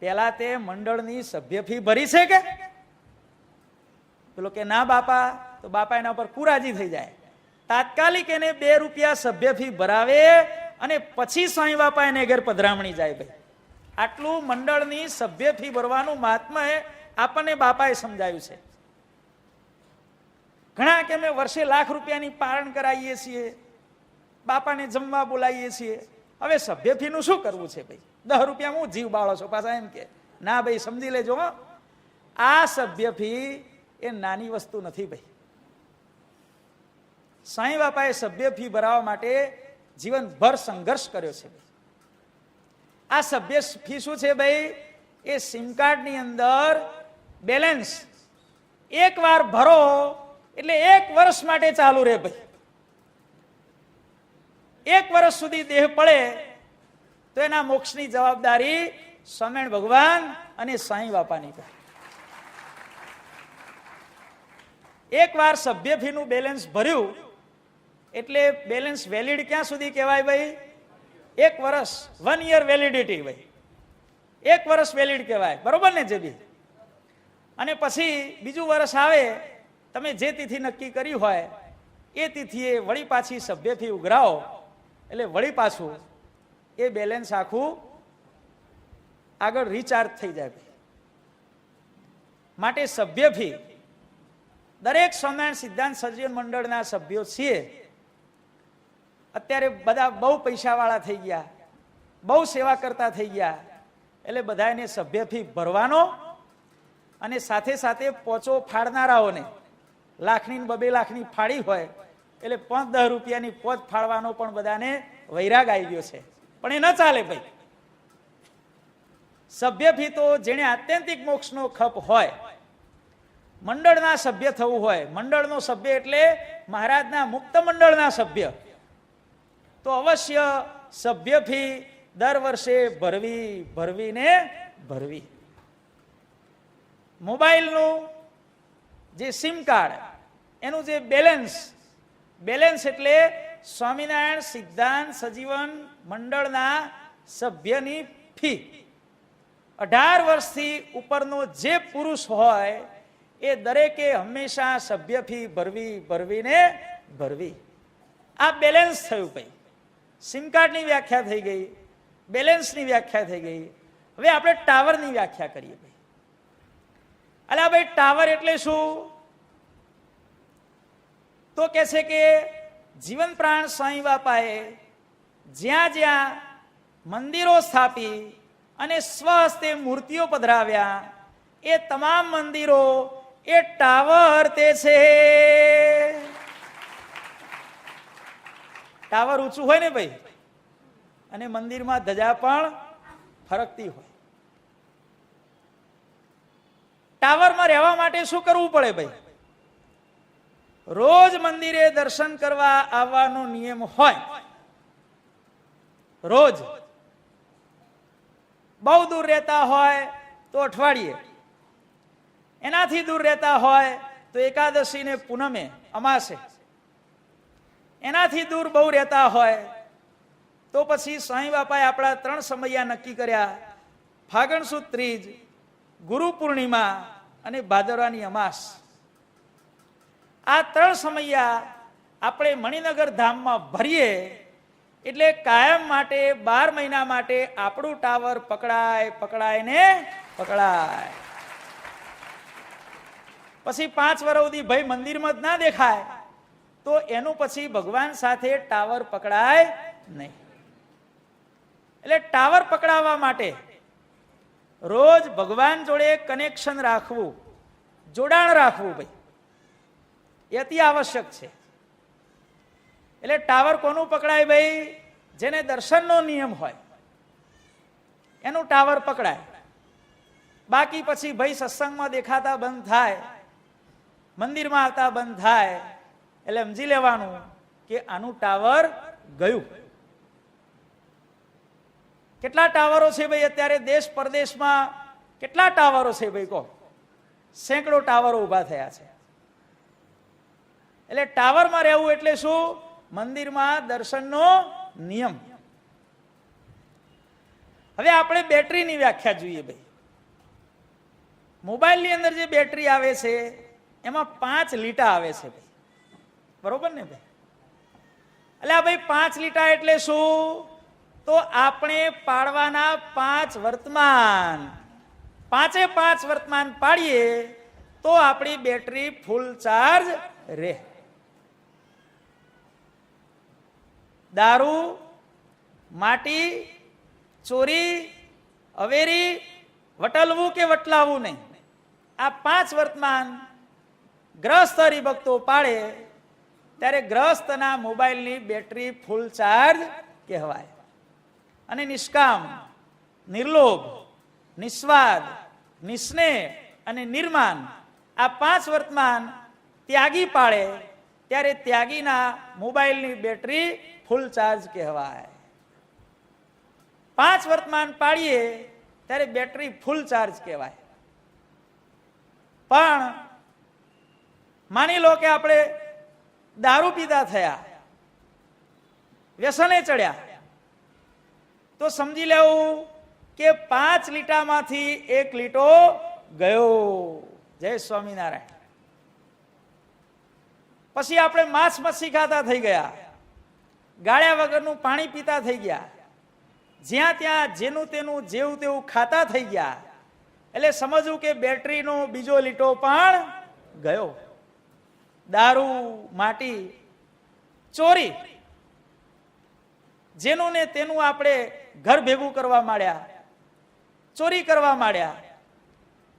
પેલા તે મંડળની સભ્ય ફી ભરી છે કે? પેલો કે ના બાપા, તો બાપા એના પર કુરાજી થઈ જાય. તાત્કાલિક એને 2 રૂપિયા સભ્ય ફી ભરાવે અને પછી સાંઈ બાપા એને ઘેર પધરામણી જાય. ભાઈ આટલું મંડળની સભ્ય ફી ભરવાનું મહાત્મા આપણને બાપાએ સમજાવ્યું છે. ઘણા કે અમે વર્ષે લાખ રૂપિયાની પારણ કરાવીએ છીએ, બાપાને જમવા બોલાવીએ છીએ, હવે સભ્ય ફીનું શું કરવું છે ભાઈ? 10 રૂપિયા હું જીવ બાળો છો પાછા એમ કે? ના ભાઈ સમજી લેજો, આ સભ્ય ફી એ નાની વસ્તુ નથી ભાઈ. સાંઈ બાપાએ સભ્ય ફી ભરાવવા માટે જીવનભર સંઘર્ષ કર્યો છે. આ સભ્ય ફી શું છે ભાઈ? એ સિમ કાર્ડની અંદર બેલેન્સ એકવાર ભરો એટલે 1 વર્ષ માટે ચાલુ રહે ભાઈ. 1 વર્ષ સુધી દેહ પડે તો એના મોક્ષની જવાબદારી સ્વામિનારાયણ ભગવાન અને સાંઈ બાપાની. એકવાર સભ્ય ફીનું બેલેન્સ ભર્યું એટલે બેલેન્સ વેલિડ ક્યાં સુધી કહેવાય ભાઈ? 1 વર્ષ, 1 યર વેલિડિટી ભાઈ. 1 વર્ષ વેલિડ કહેવાય, બરોબર ને જે બી? અને પછી બીજું વર્ષ આવે, તમે જે તિથિ નક્કી કરી હોય એ તિથિએ વળી પાછી સભ્ય ફી ઉઘરાવો એટલે વળી પાછું એ બેલેન્સ આખું આગળ રિચાર્જ થઈ જાય. માટે સભ્ય ફી દરેક સ્વામિનારાયણ સિદ્ધાંત સર્જન મંડળના સભ્યો છીએ. અત્યારે બધા બહુ પૈસાવાળા થઈ ગયા, બહુ સેવા કરતા થઈ ગયા, એટલે બધા એને સભ્ય ફી ભરવાનો અને સાથે સાથે પોચો ફાળનારાઓને લાખની 2 લાખની ફાળી હોય એટલે 5-10 રૂપિયાની પોચ ફાળવાનો પણ બધાને વૈરાગ આવી ગયો છે. પણ એ ન ચાલે ભાઈ. સભ્ય ફી તો જેને આત્યંતિક મોક્ષનો ખપ હોય, મંડળના સભ્ય થવું હોય, મંડળનો સભ્ય એટલે મહારાજના મુક્ત મંડળના સભ્ય, તો અવશ્ય સભ્ય ફી દર વર્ષે ભરવી. મોબાઈલનું જે સિમ કાર્ડ એનું જે બેલેન્સ એટલે સ્વામિનારાયણ સિદ્ધાંત સજીવન મંડળના સભ્યની ફી 18 વર્ષથી ઉપરનો જે પુરુષ હોય એ દરેકે હંમેશા સભ્ય ફી ભરવી. આ બેલેન્સ થયું ભાઈ. સિમ કાર્ડની વ્યાખ્યા થઈ ગઈ, બેલેન્સની વ્યાખ્યા થઈ ગઈ. હવે આપણે ટાવરની વ્યાખ્યા કરીએ ભાઈ. અલા ભાઈ ટાવર એટલે શું? તો કહે છે કે જીવન પ્રાણ સાંઈ બાપાએ જ્યાં જ્યાં મંદિરો સ્થાપી અને સ્વહસ્તે મૂર્તિઓ પધરાવ્યા એ તમામ મંદિરો એ ટાવર તે છે. ટાવર ઊંચું હોય ને ભાઈ, અને મંદિરમાં ધજા પણ ફરકતી હોય. ટાવરમાં રહેવા માટે શું કરવું પડે ભાઈ? રોજ મંદિરે દર્શન કરવા આવવાનો નિયમ હોય, રોજ. બહુ દૂર રહેતા હોય તો અઠવાડિયે, એનાથી દૂર રહેતા હોય તો એકાદશી ને પૂનમે અમાસે, એનાથી દૂર બહુ રહેતા હોય તો પછી સ્વામી બાપાએ આપણા 3 સમયા નક્કી કર્યા: ફાગણ સુદ ત્રીજ, ગુરુ પૂર્ણિમા અને ભાદરવાની અમાસ. આ 3 સમયા આપણે મણિનગર ધામમાં ભરીએ એટલે કાયમ માટે 12 મહિના માટે આપણું ટાવર પકડાય પકડાય ને પકડાય. પછી 5 વર્ષ સુધી ભાઈ મંદિરમાં જ ના દેખાય તો એનું પછી ભગવાન સાથે ટાવર પકડાય નહીં. એટલે ટાવર પકડાવવા માટે રોજ ભગવાન જોડે કનેક્શન રાખવું, જોડાણ રાખવું ભાઈ, એ અતિ આવશ્યક છે. એટલે ટાવર કોનું પકડાય ભાઈ? જેને દર્શનનો નિયમ હોય એનું ટાવર પકડાય. બાકી પછી ભાઈ સત્સંગમાં દેખાતા બંધ થાય, મંદિરમાં આવતા બંધ થાય એટલે સમજી લેવાનું કે આનું ટાવર ગયું. કેટલા ટાવરો છે ભાઈ અત્યારે દેશ પરદેશમાં? કેટલા ટાવરો છે ભાઈ કહો? સેંકડો ટાવરો ઉભા થયા છે. એટલે ટાવરમાં રહેવું એટલે શું? મંદિરમાં દર્શનનો નિયમ. હવે આપણે બેટરીની વ્યાખ્યા જોઈએ ભાઈ. મોબાઈલની અંદર જે બેટરી આવે છે એમાં 5 લીટા આવે છે ભાઈ, બરોબર ને ભાઈ? એટલે આ ભાઈ 5 લીટા એટલે શું? તો આપણે પાડવાના 5 વર્તમાન, 5 વર્તમાન પાડીએ તો આપણી બેટરી ફૂલ ચાર્જ રહે. દારૂ, માટી, ચોરી, અવેરી, વટલવું કે વટલાવવું નહીં, આ 5 વર્તમાન ગ્રસ્ત હરિભક્તો પાડે ત્યારે ગ્રસ્તના મોબાઈલની બેટરી ફૂલ ચાર્જ કહેવાય. અને નિષ્કામ, નિર્લોભ, નિસ્વાદ, નિસ્નેહ અને નિર્માન આ 5 વર્તમાન ત્યાગી પાડે ત્યારે ત્યાગીના મોબાઈલની બેટરી ફૂલ ચાર્જ કહેવાય. 5 વર્તમાન પાડીએ ત્યારે બેટરી ફૂલ ચાર્જ કહેવાય. પણ માની લો કે આપણે દારૂ પીતા થયા, વ્યસને ચડ્યા, તો સમજી લેવું કે 5 લીટામાંથી 1 લીટો ગયો. જય સ્વામિનારાયણ. પછી આપણે માંસ મચ્છી ખાતા થઈ ગયા, ગાળ્યા વગરનું પાણી પીતા થઈ ગયા, જ્યાં ત્યાં જેનું તેનું જેવું તેવું ખાતા થઈ ગયા. એટલે સમજવું કે બેટરીનો બીજો લીટો પણ ગયો. દારૂ, માટી, ચોરી, જેનું ને તેનું આપણે ઘર ભેગું કરવા માંડ્યા, ચોરી કરવા માંડ્યા,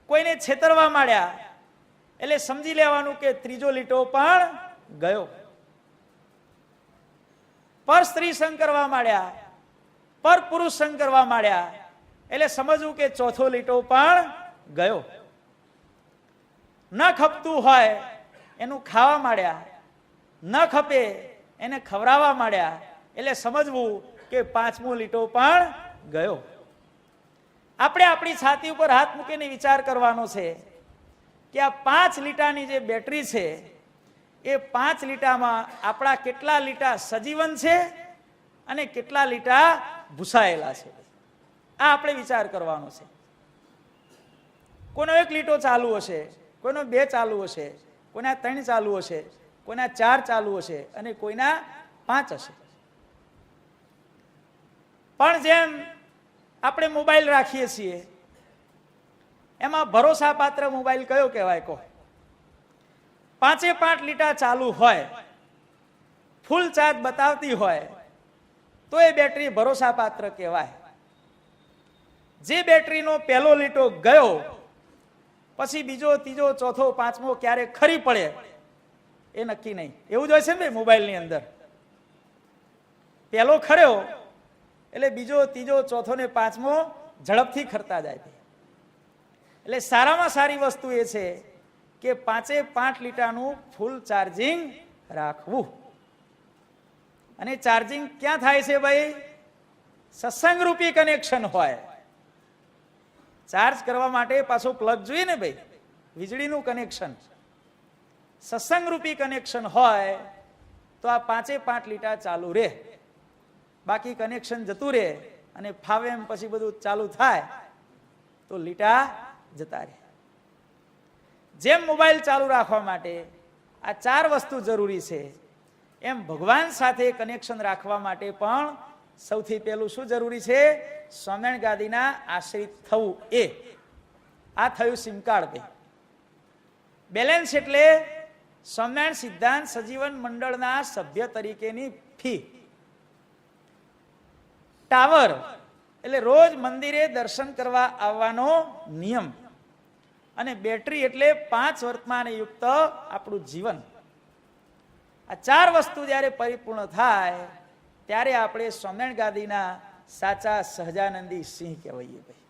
કોઈને છેતરવા માંડ્યા, એટલે સમજી લેવાનું કે ત્રીજો લીટો પણ ગયો. પર સ્ત્રી સંગ કરવા માંડ્યા, પર પુરુષ સંગ કરવા માંડ્યા, એટલે સમજવું કે ચોથો લીટો પણ ગયો. ન ખપતું હોય એનું ખાવા માંડ્યા, ન ખપે એને ખવડાવવા માંડ્યા, એટલે સમજવું કે 5મો લીટો પણ ગયો. આપણે આપણી છાતી ઉપર હાથ મૂકીને વિચાર કરવાનો છે કે આ 5 લીટાની જે બેટરી છે એ 5 લીટામાં આપણા કેટલા લીટા સજીવન છે અને કેટલા લીટા ભૂસાયેલા છે. આ આપણે વિચાર કરવાનો છે. કોઈનો 1 લીટો ચાલુ હશે, કોઈનો 2 ચાલુ હશે, કોઈના 3 ચાલુ હશે, કોઈના 4 ચાલુ હશે અને કોઈના 5 હશે. પણ જેમ આપણે મોબાઈલ રાખીએ છીએ એમાં ભરોસાપાત્ર મોબાઈલ કયો કહેવાય કહો? 5 લીટા ચાલુ હોય, ફૂલ ચાર્જ બતાવતી હોય તો એ બેટરી ભરોસાપાત્ર કહેવાય. જે બેટરીનો પહેલો લીટો ગયો પછી બીજો, ત્રીજો, ચોથો, 5મો ક્યારે ખરી પડે એ નક્કી નહીં. એવું જ હોય છે ને મોબાઈલની અંદર. પહેલો ખર્યો એટલે બીજો, ત્રીજો, ચોથો ને 5મો ઝડપથી ખરતા જાય. એટલે સારામાં સારી વસ્તુ એ છે કે 5 લીટાનું ફૂલ ચાર્જિંગ રાખવું. અને ચાર્જિંગ ક્યાં થાય છે ભાઈ? સત્સંગ રૂપી કનેક્શન હોય. ચાર્જ કરવા માટે પાછું પ્લગ જોઈએ ને ભાઈ, વીજળીનું કનેક્શન. સત્સંગ રૂપી કનેક્શન હોય તો આ 5 લીટા ચાલુ રહે. બાકી કનેક્શન જતું રહે અને ફાવે એમ પછી બધું ચાલુ થાય તો લીટા જતા રહે. જેમ મોબાઈલ ચાલુ રાખવા માટે આ 4 વસ્તુ જરૂરી છે, એમ ભગવાન સાથે કનેક્શન રાખવા માટે પણ સૌથી પહેલું શું જરૂરી છે? સ્વામિનારાયણ ગાદીના આશ્રિત થવું. આ થયું સિમ કાર્ડ. ભાઈ બેલેન્સ એટલે સ્વામિનારાયણ સિદ્ધાંત સજીવન મંડળના સભ્ય તરીકેની ફી. ટાવર એટલે રોજ મંદિરે દર્શન કરવા આવવાનો નિયમ. અને બેટરી એટલે 5 વર્તમાન યુક્ત આપણું જીવન. આ 4 વસ્તુ જ્યારે પરિપૂર્ણ થાય ત્યારે આપણે સ્વામિનારાયણ ગાદીના સાચા સહજાનંદી સિંહ કહેવાઈએ. ભાઈ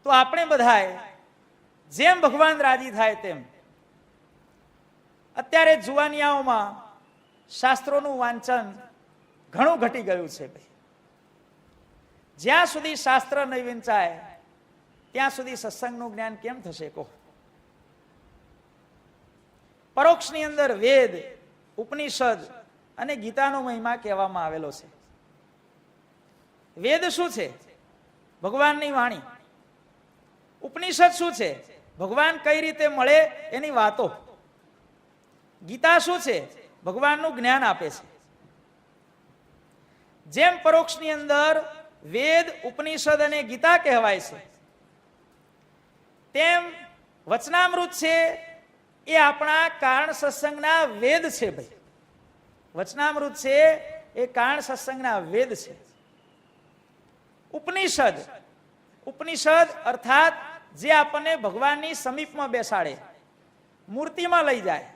તો આપણે બધાએ જેમ ભગવાન રાજી થાય તેમ અત્યારે જુવાનિયાઓમાં શાસ્ત્રોનું વાંચન ઘણું ઘટી ગયું છે. ભાઈ જ્યાં સુધી શાસ્ત્ર નહીં વંચાય ત્યાં સુધી સત્સંગનું જ્ઞાન કેમ થશે? કહો. પરોક્ષની અંદર વેદ, ઉપનિષદ અને ગીતાનો મહિમા કહેવામાં આવેલો છે. વેદ શું છે? ભગવાનની વાણી. ઉપનિષદ શું છે? ભગવાન કઈ રીતે મળે એની વાતો. ગીતા શું છે? ભગવાનનું જ્ઞાન આપે છે. જેમ પરોક્ષની અંદર વેદ, ઉપનિષદ અને ગીતા કહેવાય છે, તેમ વચનામૃત છે એ આપણા કારણ સત્સંગના વેદ છે. ભાઈ વચનામૃત છે એ કારણ સત્સંગના વેદ છે. ઉપનિષદ, ઉપનિષદ અર્થાત જે આપણને ભગવાનની સમીપમાં બેસાડે, મૂર્તિમાં લઈ જાય.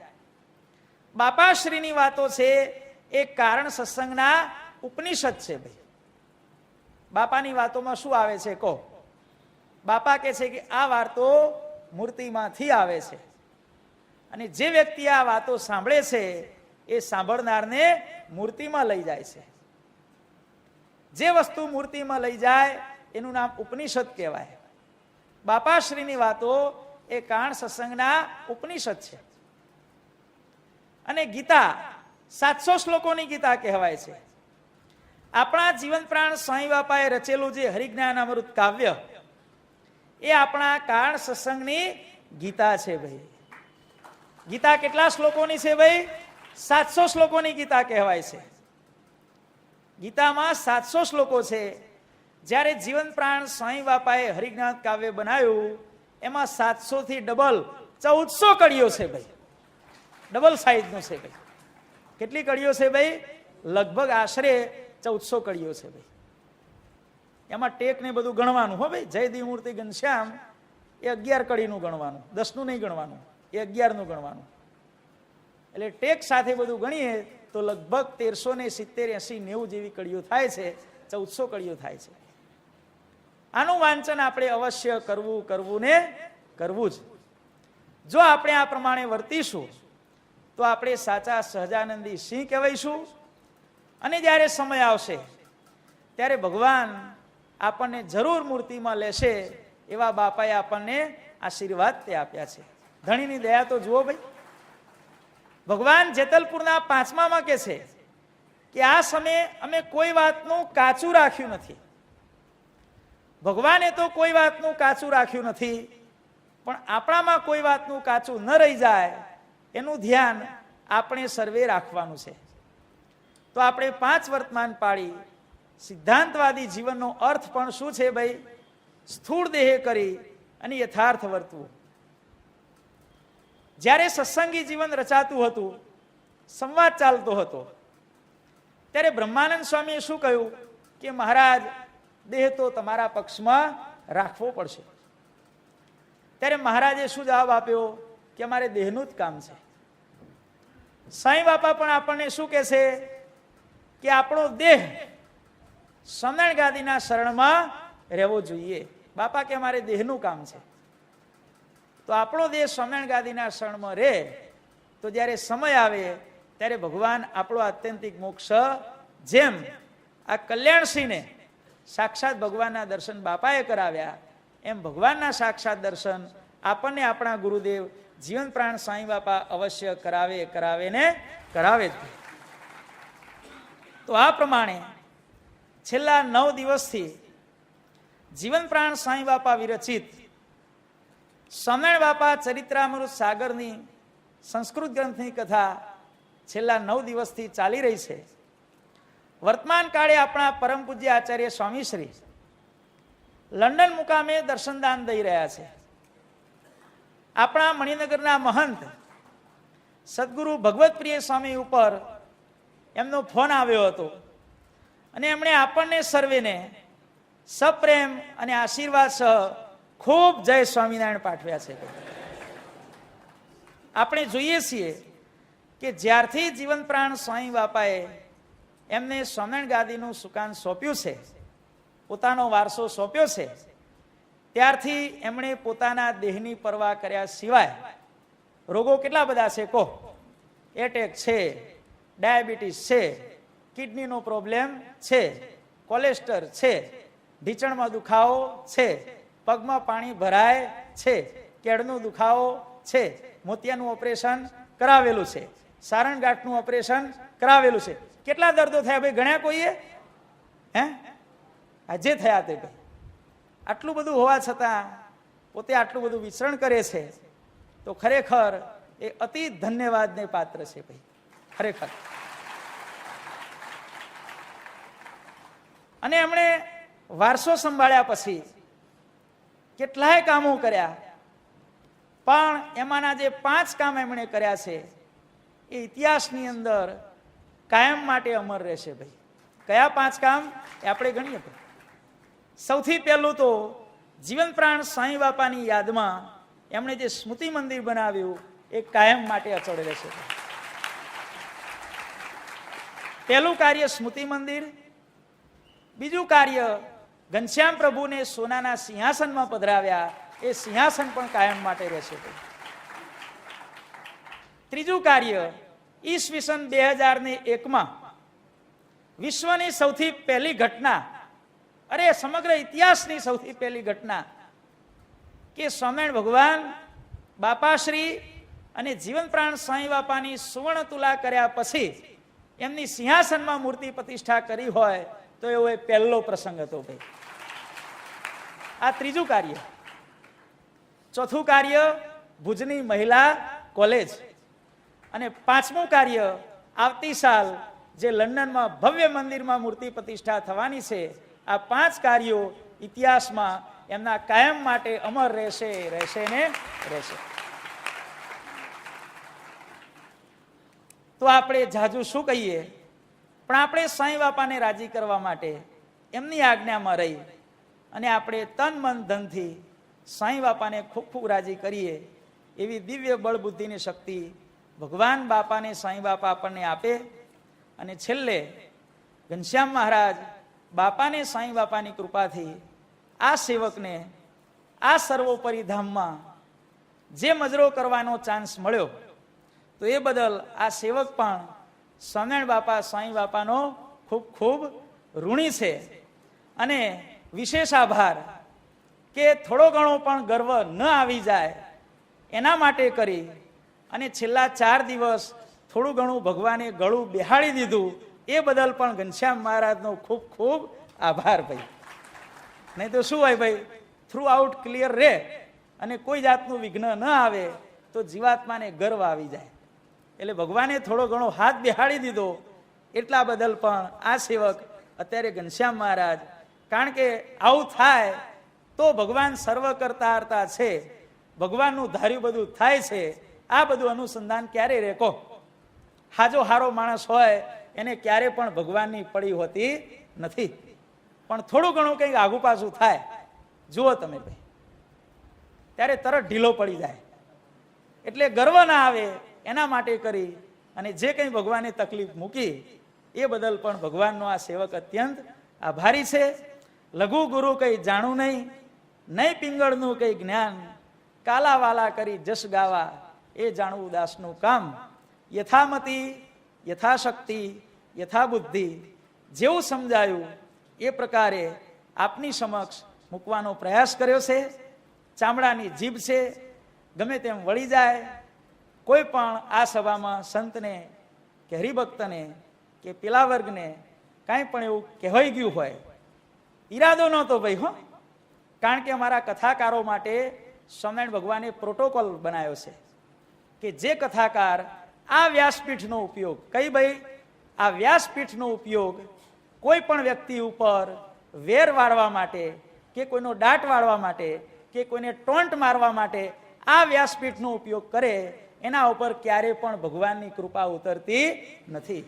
બાપાશ્રીની વાતો છે એ કારણ સત્સંગના ઉપનિષદ છે. ભાઈ બાપાની વાતોમાં શું આવે છે? કહો. બાપા કહે છે કે આ વાતો મૂર્તિમાંથી આવે છે, અને જે વ્યક્તિ આ વાતો સાંભળે છે એ સાંભળનારને મૂર્તિમાં લઈ જાય છે. જે વસ્તુ મૂર્તિમાં લઈ જાય એનું નામ ઉપનિષદ કહેવાય. બાપાશ્રીની વાતો એ કારણ સત્સંગના ઉપનિષદ છે. અને ગીતા 700 શ્લોકોની ગીતા કહેવાય છે. આપણા જીવન પ્રાણ સ્વામી બાપાએ રચેલું જે હરિજ્ઞાન અમૃત કાવ્ય એ આપણા કારણ સત્સંગની ગીતા છે. ભાઈ ગીતા કેટલા શ્લોકોની છે? ભાઈ 700 શ્લોકોની ગીતા કહેવાય છે. ગીતામાં 700 શ્લોકો છે. જ્યારે જીવન પ્રાણ સ્વામી બાપાએ હરિજ્ઞાન કાવ્ય બનાવ્યું એમાં 700 થી ડબલ 1400 કડીઓ છે. ભાઈ ડબલ સાઈઝનું છે. ભાઈ કેટલી કડીઓ છે? ભાઈ લગભગ આશરે 1400 કડીઓ છે. ભાઈ એમાં ટેક ને બધું ગણવાનું. હો ભાઈ જયદેવ મૂર્તિ ઘનશ્યામ એ 11 કડીનું ગણવાનું, 10નું નહીં ગણવાનું, એ 11નું ગણવાનું. એટલે ટેક સાથે બધું ગણીએ તો લગભગ 1370, 80, 90 જેવી કડીઓ થાય છે. 1400 કડીઓ થાય છે. આનું વાંચન આપણે અવશ્ય કરવું ને કરવું જ. જો આપણે આ પ્રમાણે વર્તીશું તો આપણે સાચા સહજાનંદી સિંહ કહેવાઈશું. અને જ્યારે સમય આવશે ત્યારે ભગવાન આપણને જરૂર મૂર્તિમાં લેશે એવા બાપાએ આપણને આશીર્વાદ તે આપ્યા છે. ધણીની દયા તો જુઓ ભાઈ. ભગવાન જેતલપુરના 5મામાં કહે છે કે આ સમયે અમે કોઈ વાતનું કાચું રાખ્યું નથી. ભગવાને તો કોઈ વાતનું કાચું રાખ્યું નથી, પણ આપણામાં કોઈ વાતનું કાચું ન રહી જાય એનું ધ્યાન આપણે સર્વે રાખવાનું છે. તો આપણે 5 વર્તમાન પાડી સિદ્ધાંતવાદી જીવનનો અર્થ પણ શું છે? ભાઈ સ્થૂળ દેહે કરી અને યથાર્થ વર્તવું. જ્યારે સત્સંગી જીવન રચાતું હતું, સંવાદ ચાલતો હતો, ત્યારે બ્રહ્માનંદ સ્વામીએ શું કહ્યું કે મહારાજ દેહ તો તમારા પક્ષમાં રાખવો પડશે. ત્યારે મહારાજે શું જવાબ આપ્યો કે અમારે દેહનું જ કામ છે. સાંઈ બાપા પણ આપણને શું કહે છે કે આપણો દેહ સ્વામિનારાયણ ગાદીના શરણમાં રહેવો જોઈએ. બાપા કે અમારે દેહનું કામ છે. તો આપણો દેહ સ્વામિનારાયણ ગાદીના શરણમાં રહે તો જ્યારે સમય આવે ત્યારે ભગવાન આપણો આત્યંતિક મોક્ષ, જેમ આ કલ્યાણસિંહને સાક્ષાત ભગવાનના દર્શન બાપાએ કરાવ્યા, એમ ભગવાનના સાક્ષાત દર્શન આપણને આપણા ગુરુદેવ જીવન પ્રાણ સાંઈ બાપા અવશ્ય કરાવે ને કરાવે જ. તો આ પ્રમાણે છેલ્લા 9 દિવસથી જીવન પ્રાણ સાંઈ બાપા વિરચિત સ્વામિનારાયણ બાપા ચરિત્રામૃત સાગરની સંસ્કૃત ગ્રંથની કથા છેલ્લા 9 દિવસથી ચાલી રહી છે. વર્તમાન કાળે આપણા પરમ પૂજ્ય આચાર્ય સ્વામીશ્રી લંડન મુકામે દર્શનદાન દઈ રહ્યા છે. આપણા મણિનગરના મહંત સદગુરુ ભગવત પ્રિય સ્વામી ઉપર એમનો ફોન આવ્યો હતો અને એમણે આપણને સર્વેને સપ્રેમ અને આશીર્વાદ સહ ખૂબ જય સ્વામિનારાયણ પાઠવ્યા છે. આપણે જોઈએ છીએ કે જ્યારથી જીવન પ્રાણ સ્વામી બાપાએ એમને સ્વામિનારાયણ ગાદીનું સુકાન સોંપ્યું છે, પોતાનો વારસો સોંપ્યો છે, ત્યારથી એમણે પોતાના દેહની પરવા કર્યા સિવાય રોગો કેટલા બધા છે કહો. એટેક છે, ડાયાબિટીસ છે, કિડનીનો પ્રોબ્લેમ છે, કોલેસ્ટર છે, ઢીચણમાં દુખાવો છે, પગમાં પાણી ભરાય છે, કેળનો દુખાવો છે, મોતિયાનું ઓપરેશન કરાવેલું છે, સારણગાંઠનું ઓપરેશન કરાવેલું છે. કેટલા દર્દો થયા ભાઈ, ગણ્યા કોઈએ? હે, આજે થયા તે ભાઈ. આટલું બધું હોવા છતાં પોતે આટલું બધું વિચરણ કરે છે તો ખરેખર એ અતિ ધન્યવાદને પાત્ર છે ભાઈ, ખરેખર. અને એમણે વારસો સંભાળ્યા પછી કેટલાય કામો કર્યા, પણ એમાંના જે 5 કામ એમણે કર્યા છે એ ઇતિહાસની અંદર કાયમ માટે અમર રહેશે ભાઈ. કયા 5 કામ એ આપણે ગણીએ ભાઈ. સૌથી પહેલું તો જીવન પ્રાણ સાંઈ બાપાની યાદમાં એમણે જે સ્મૃતિ મંદિર બનાવ્યું એ કાયમ માટે અચળ રહેશે. પહેલું કાર્ય સ્મૃતિ મંદિર. બીજું કાર્ય ઘનશ્યામ પ્રભુને સોનાના સિંહાસનમાં પધરાવ્યા, એ સિંહાસન પણ કાયમ માટે રહેશે. ત્રીજું કાર્ય ઈસવીસન 2001માં વિશ્વની સૌથી પહેલી ઘટના, અરે સમગ્ર ઇતિહાસની સૌથી પહેલી ઘટના કે સ્વામિનારાયણ ભગવાન બાપાશ્રી અને જીવન પ્રાણ સાંઈ બાપાની સુવર્ણ તુલા કર્યા પછી એમની સિંહાસનમાં મૂર્તિ પ્રતિષ્ઠા કરી હોય તો એવો એ પહેલો પ્રસંગ હતો ભાઈ. આ ત્રીજું કાર્ય. ચોથું કાર્ય ભુજની મહિલા કોલેજ. અને 5મું કાર્ય આવતી સાલ જે લંડનમાં ભવ્ય મંદિરમાં મૂર્તિ પ્રતિષ્ઠા થવાની છે. આ 5 કાર્યો ઇતિહાસમાં એમના કાયમ માટે અમર રહેશે, રહેશે ને રહેશે. તો આપણે જાજુ શું કહીએ, પણ આપણે સાંઈ બાપાને રાજી કરવા માટે એમની આજ્ઞામાં રહી અને આપણે તન મન ધનથી સાંઈ બાપાને ખૂબ ખૂબ રાજી કરીએ એવી દિવ્ય બળ બુદ્ધિની શક્તિ ભગવાન બાપાને સાંઈ બાપા આપણને આપે. અને છેલ્લે ઘનશ્યામ મહારાજ બાપાને સાંઈ બાપાની કૃપાથી આ સેવકને આ સર્વોપરી ધામમાં જે મજરો કરવાનો ચાન્સ મળ્યો તો એ બદલ આ સેવક પણ સ્વામિનારાયણ બાપા સાંઈ બાપાનો ખૂબ ખૂબ ઋણી છે. અને વિશેષ આભાર કે થોડો ઘણો પણ ગર્વ ન આવી જાય એના માટે કરી અને છેલ્લા 4 દિવસ થોડું ઘણું ભગવાને ગળું બેહાડી દીધું એ બદલ પણ ઘનશ્યામ મહારાજનો ખૂબ ખૂબ આભાર ભાઈ. નહીં તો શું હોય ભાઈ, થ્રુ આઉટ ક્લિયર રહે અને કોઈ જાતનું વિઘ્ન ન આવે તો જીવાત્માને ગર્વ આવી જાય. એટલે ભગવાને થોડો ઘણો હાથ બેહાડી દીધો એટલા બદલ પણ આ સેવક અત્યારે ઘનશ્યામ મહારાજ, કારણ કે આવું થાય તો ભગવાન સર્વ કરતા હરતા છે, ભગવાનનું ધાર્યું બધું થાય છે. આ બધું અનુસંધાન ક્યારે રે કહો? હાજો હારો માણસ હોય એને ક્યારે પણ ભગવાનની પડી હોતી નથી, પણ થોડું ઘણું કંઈક આગુ પાછું થાય જુઓ તમે ભાઈ, ત્યારે તરત ઢીલો પડી જાય. એટલે ગર્વ ના આવે એના માટે કરી અને જે કંઈ ભગવાને તકલીફ મૂકી એ બદલ પણ ભગવાનનો આ સેવક અત્યંત આભારી છે. લઘુ ગુરુ કંઈ જાણું નહીં, નહીં પિંગળનું કંઈ જ્ઞાન, કાલાવાલા કરી જસ ગાવા એ જાણવું દાસનું કામ. યથામતી યથાશક્તિ યથાબુદ્ધિ જેવું સમજાયું એ પ્રકારે આપની સમક્ષ મૂકવાનો પ્રયાસ કર્યો છે. ચામડાની જીભ છે, ગમે તેમ વળી જાય. કોઈ પણ આ સભામાં સંતને કે હરિભક્તને કે પેલા વર્ગને કાંઈ પણ એવું કહેવાઈ ગયું હોય, ઈરાદો નહોતો ભાઈ હો, કારણ કે અમારા કથાકારો માટે સ્વામિનારાયણ ભગવાને પ્રોટોકોલ બનાવ્યો છે કે જે કથાકાર આ વ્યાસપીઠનો ઉપયોગ, કઈ ભાઈ આ વ્યાસપીઠનો ઉપયોગ કોઈ પણ વ્યક્તિ ઉપર વેર વાળવા માટે કે કોઈનો દાટ વાળવા માટે કે કોઈને ટોન્ટ મારવા માટે આ વ્યાસપીઠનો ઉપયોગ કરે, એના ઉપર ક્યારે પણ ભગવાનની કૃપા ઉતરતી નથી.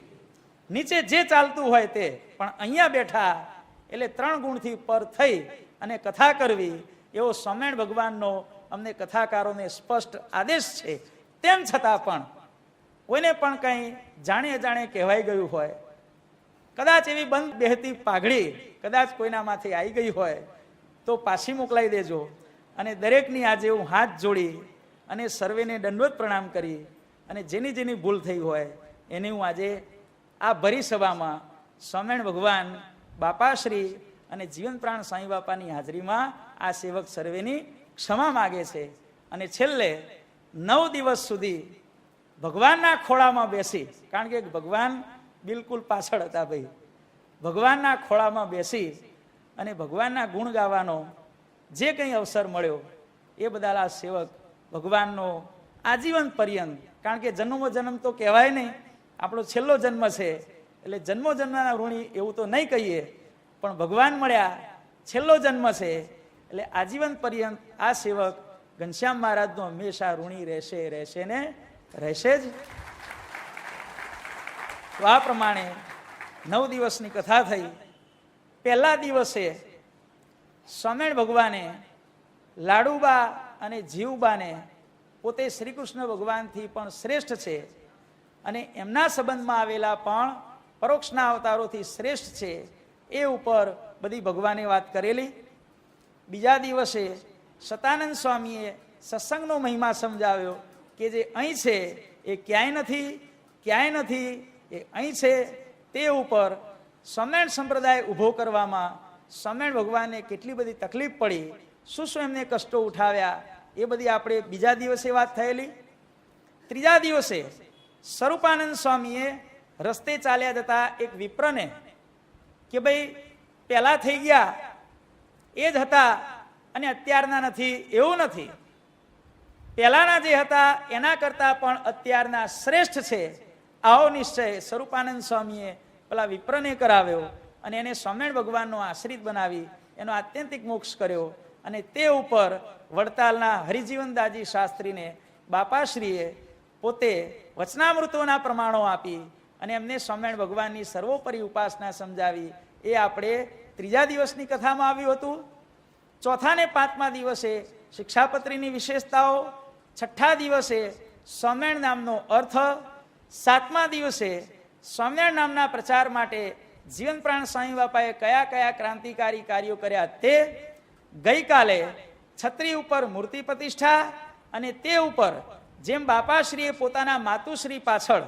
નીચે જે ચાલતું હોય તે, પણ અહીંયા બેઠા એટલે 3 ગુણથી પર થઈ અને કથા કરવી એવો સ્વામિનારાયણ ભગવાનનો અમને કથાકારોને સ્પષ્ટ આદેશ છે. તેમ છતાં પણ કોઈને પણ કંઈ જાણે અજાણે કહેવાઈ ગયું હોય, કદાચ એવી બંધ બેહતી પાઘડી કદાચ કોઈના માથે આવી ગઈ હોય તો પાછી મોકલાઈ દેજો. અને દરેકની આજે હું હાથ જોડી અને સર્વેને દંડવત પ્રણામ કરી અને જેની જેની ભૂલ થઈ હોય એને હું આજે આ ભરી સભામાં સ્વામિનારાયણ ભગવાન બાપાશ્રી અને જીવન પ્રાણ સાંઈ બાપાની હાજરીમાં આ સેવક સર્વેની ક્ષમા માગે છે. અને છેલ્લે 9 દિવસ સુધી ભગવાનના ખોળામાં બેસી, કારણ કે ભગવાન બિલકુલ પાછળ હતા ભાઈ, ભગવાનના ખોળામાં બેસી અને ભગવાનના ગુણ ગાવાનો જે કંઈ અવસર મળ્યો એ બદલ આ સેવક ભગવાનનો આજીવન પર્યંત, કારણ કે જન્મો જન્મ તો કહેવાય નહીં, આપણો છેલ્લો જન્મ છે એટલે જન્મો જન્મના ઋણી એવું તો નહીં કહીએ, પણ ભગવાન મળ્યા છેલ્લો જન્મ છે એટલે આજીવન પર્યંત આ સેવક ઘનશ્યામ મહારાજનો હંમેશા ઋણી રહેશે, રહેશે ને રહેશે જ. તો આ પ્રમાણે 9 દિવસની કથા થઈ. પહેલા દિવસે સ્વામિનારાયણ ભગવાને લાડુબા અને જીવબાને પોતે શ્રી કૃષ્ણ ભગવાનથી પણ શ્રેષ્ઠ છે અને એમના સંબંધમાં આવેલા પણ પરોક્ષના અવતારોથી શ્રેષ્ઠ છે એ ઉપર બધી ભગવાને વાત કરેલી. બીજા દિવસે સતાનંદ સ્વામીએ સત્સંગનો મહિમા સમજાવ્યો કે જે અહીં છે એ ક્યાંય નથી, ક્યાંય નથી, એ અહીં છે. તે ઉપર સ્વામિનારાયણ સંપ્રદાય ઊભો કરવામાં સ્વામિનારાયણ ભગવાનને કેટલી બધી તકલીફ પડી, શું શું એમને કષ્ટો ઉઠાવ્યા, એ બધી આપણે બીજા દિવસે વાત થયેલી. ત્રીજા દિવસે સ્વરૂપાનંદ સ્વામીએ રસ્તે ચાલ્યા જતા એક વિપ્રને કે ભાઈ પહેલા થઈ ગયા એ જ હતા અને અત્યારના નથી, એવું નથી, પહેલાના જે હતા એના કરતા પણ અત્યારના શ્રેષ્ઠ છે, આવો નિશ્ચય સ્વરૂપાનંદ સ્વામીએ પેલા વિપ્રને કરાવ્યો અને એને સ્વામિનારાયણ ભગવાનનો આશ્રિત બનાવી એનો આત્યંતિક મોક્ષ કર્યો. અને તે ઉપર વડતાલના હરિજીવનદાસજી શાસ્ત્રીને બાપાશ્રીએ પોતે વચનામૃતોના પ્રમાણો આપી અને એમને સ્વામિનારાયણ ભગવાનની સર્વોપરી ઉપાસના સમજાવી. એ આપણે ત્રીજા દિવસની કથામાં આવ્યું હતું. ચોથા ને 5મા દિવસે શિક્ષાપત્રીની વિશેષતાઓ, 6ઠ્ઠા દિવસે સ્વામિનારાયણ નામનો અર્થ, 7મા દિવસે સ્વામિનારાયણ નામના પ્રચાર માટે જીવન પ્રાણ સ્વામી બાપાએ કયા કયા ક્રાંતિકારી કાર્યો કર્યા તે, ગઈકાલે છત્રી ઉપર મૂર્તિ પ્રતિષ્ઠા અને તે ઉપર જેમ બાપાશ્રીએ પોતાના માતુશ્રી પાછળ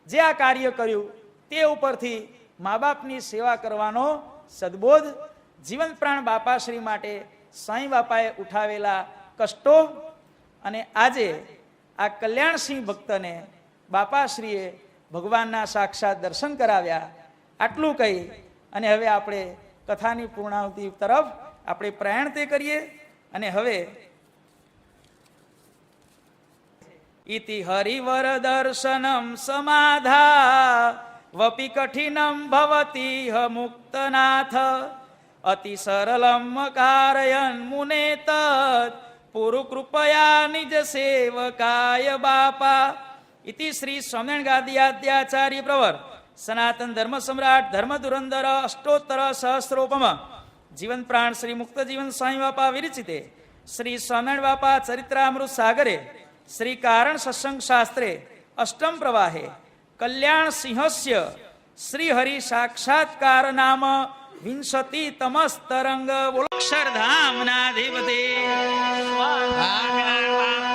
જે આ કાર્ય કર્યું તે ઉપરથી મા બાપની સેવા કરવાનો સદબોધ, જીવન પ્રાણ બાપાશ્રી માટે સાંઈ બાપાએ ઉઠાવેલા કષ્ટો અને આજે આ કલ્યાણસિંહ ભક્તને બાપાશ્રીએ ભગવાનના સાક્ષાત દર્શન કરાવ્યા. આટલું કહી અને હવે આપણે કથાની પૂર્ણાહુતિ તરફ આપણે પ્રયાણ તે કરીએ. અને હવે ઇતિ હરિવર દર્શનમ સમાધા વપી કઠિનમ ભવતી હ મુક્તનાથ અતિ સરલમ કારયન મુને તત પુરુ કૃપયા નિજ સેવકાય બાપા. ઇતિ શ્રી સ્વામિનારાયણ ગાદીયાદ્યાચાર્ય પ્રવર સનાતન ધર્મ સમ્રાટ ધર્મ ધુરંધર અષ્ટોત્તર સહસ્રોપમ જીવન પ્રાણ શ્રી મુક્ત જીવન સ્વામી બાપા વિરચિતે શ્રી સ્વામિનારાયણ બાપા ચરિત્રામૃત સાગરે શ્રી કારણ સત્સંગ શાસ્ત્રે અષ્ટમ પ્રવાહે કલ્યાણ સિંહસ્ય શ્રી હરિ સાક્ષાત્કાર નામ વિંશતિ તમસ્તરંગ બોલો અક્ષરધામ ના દેવતે સ્વામિનારાયણ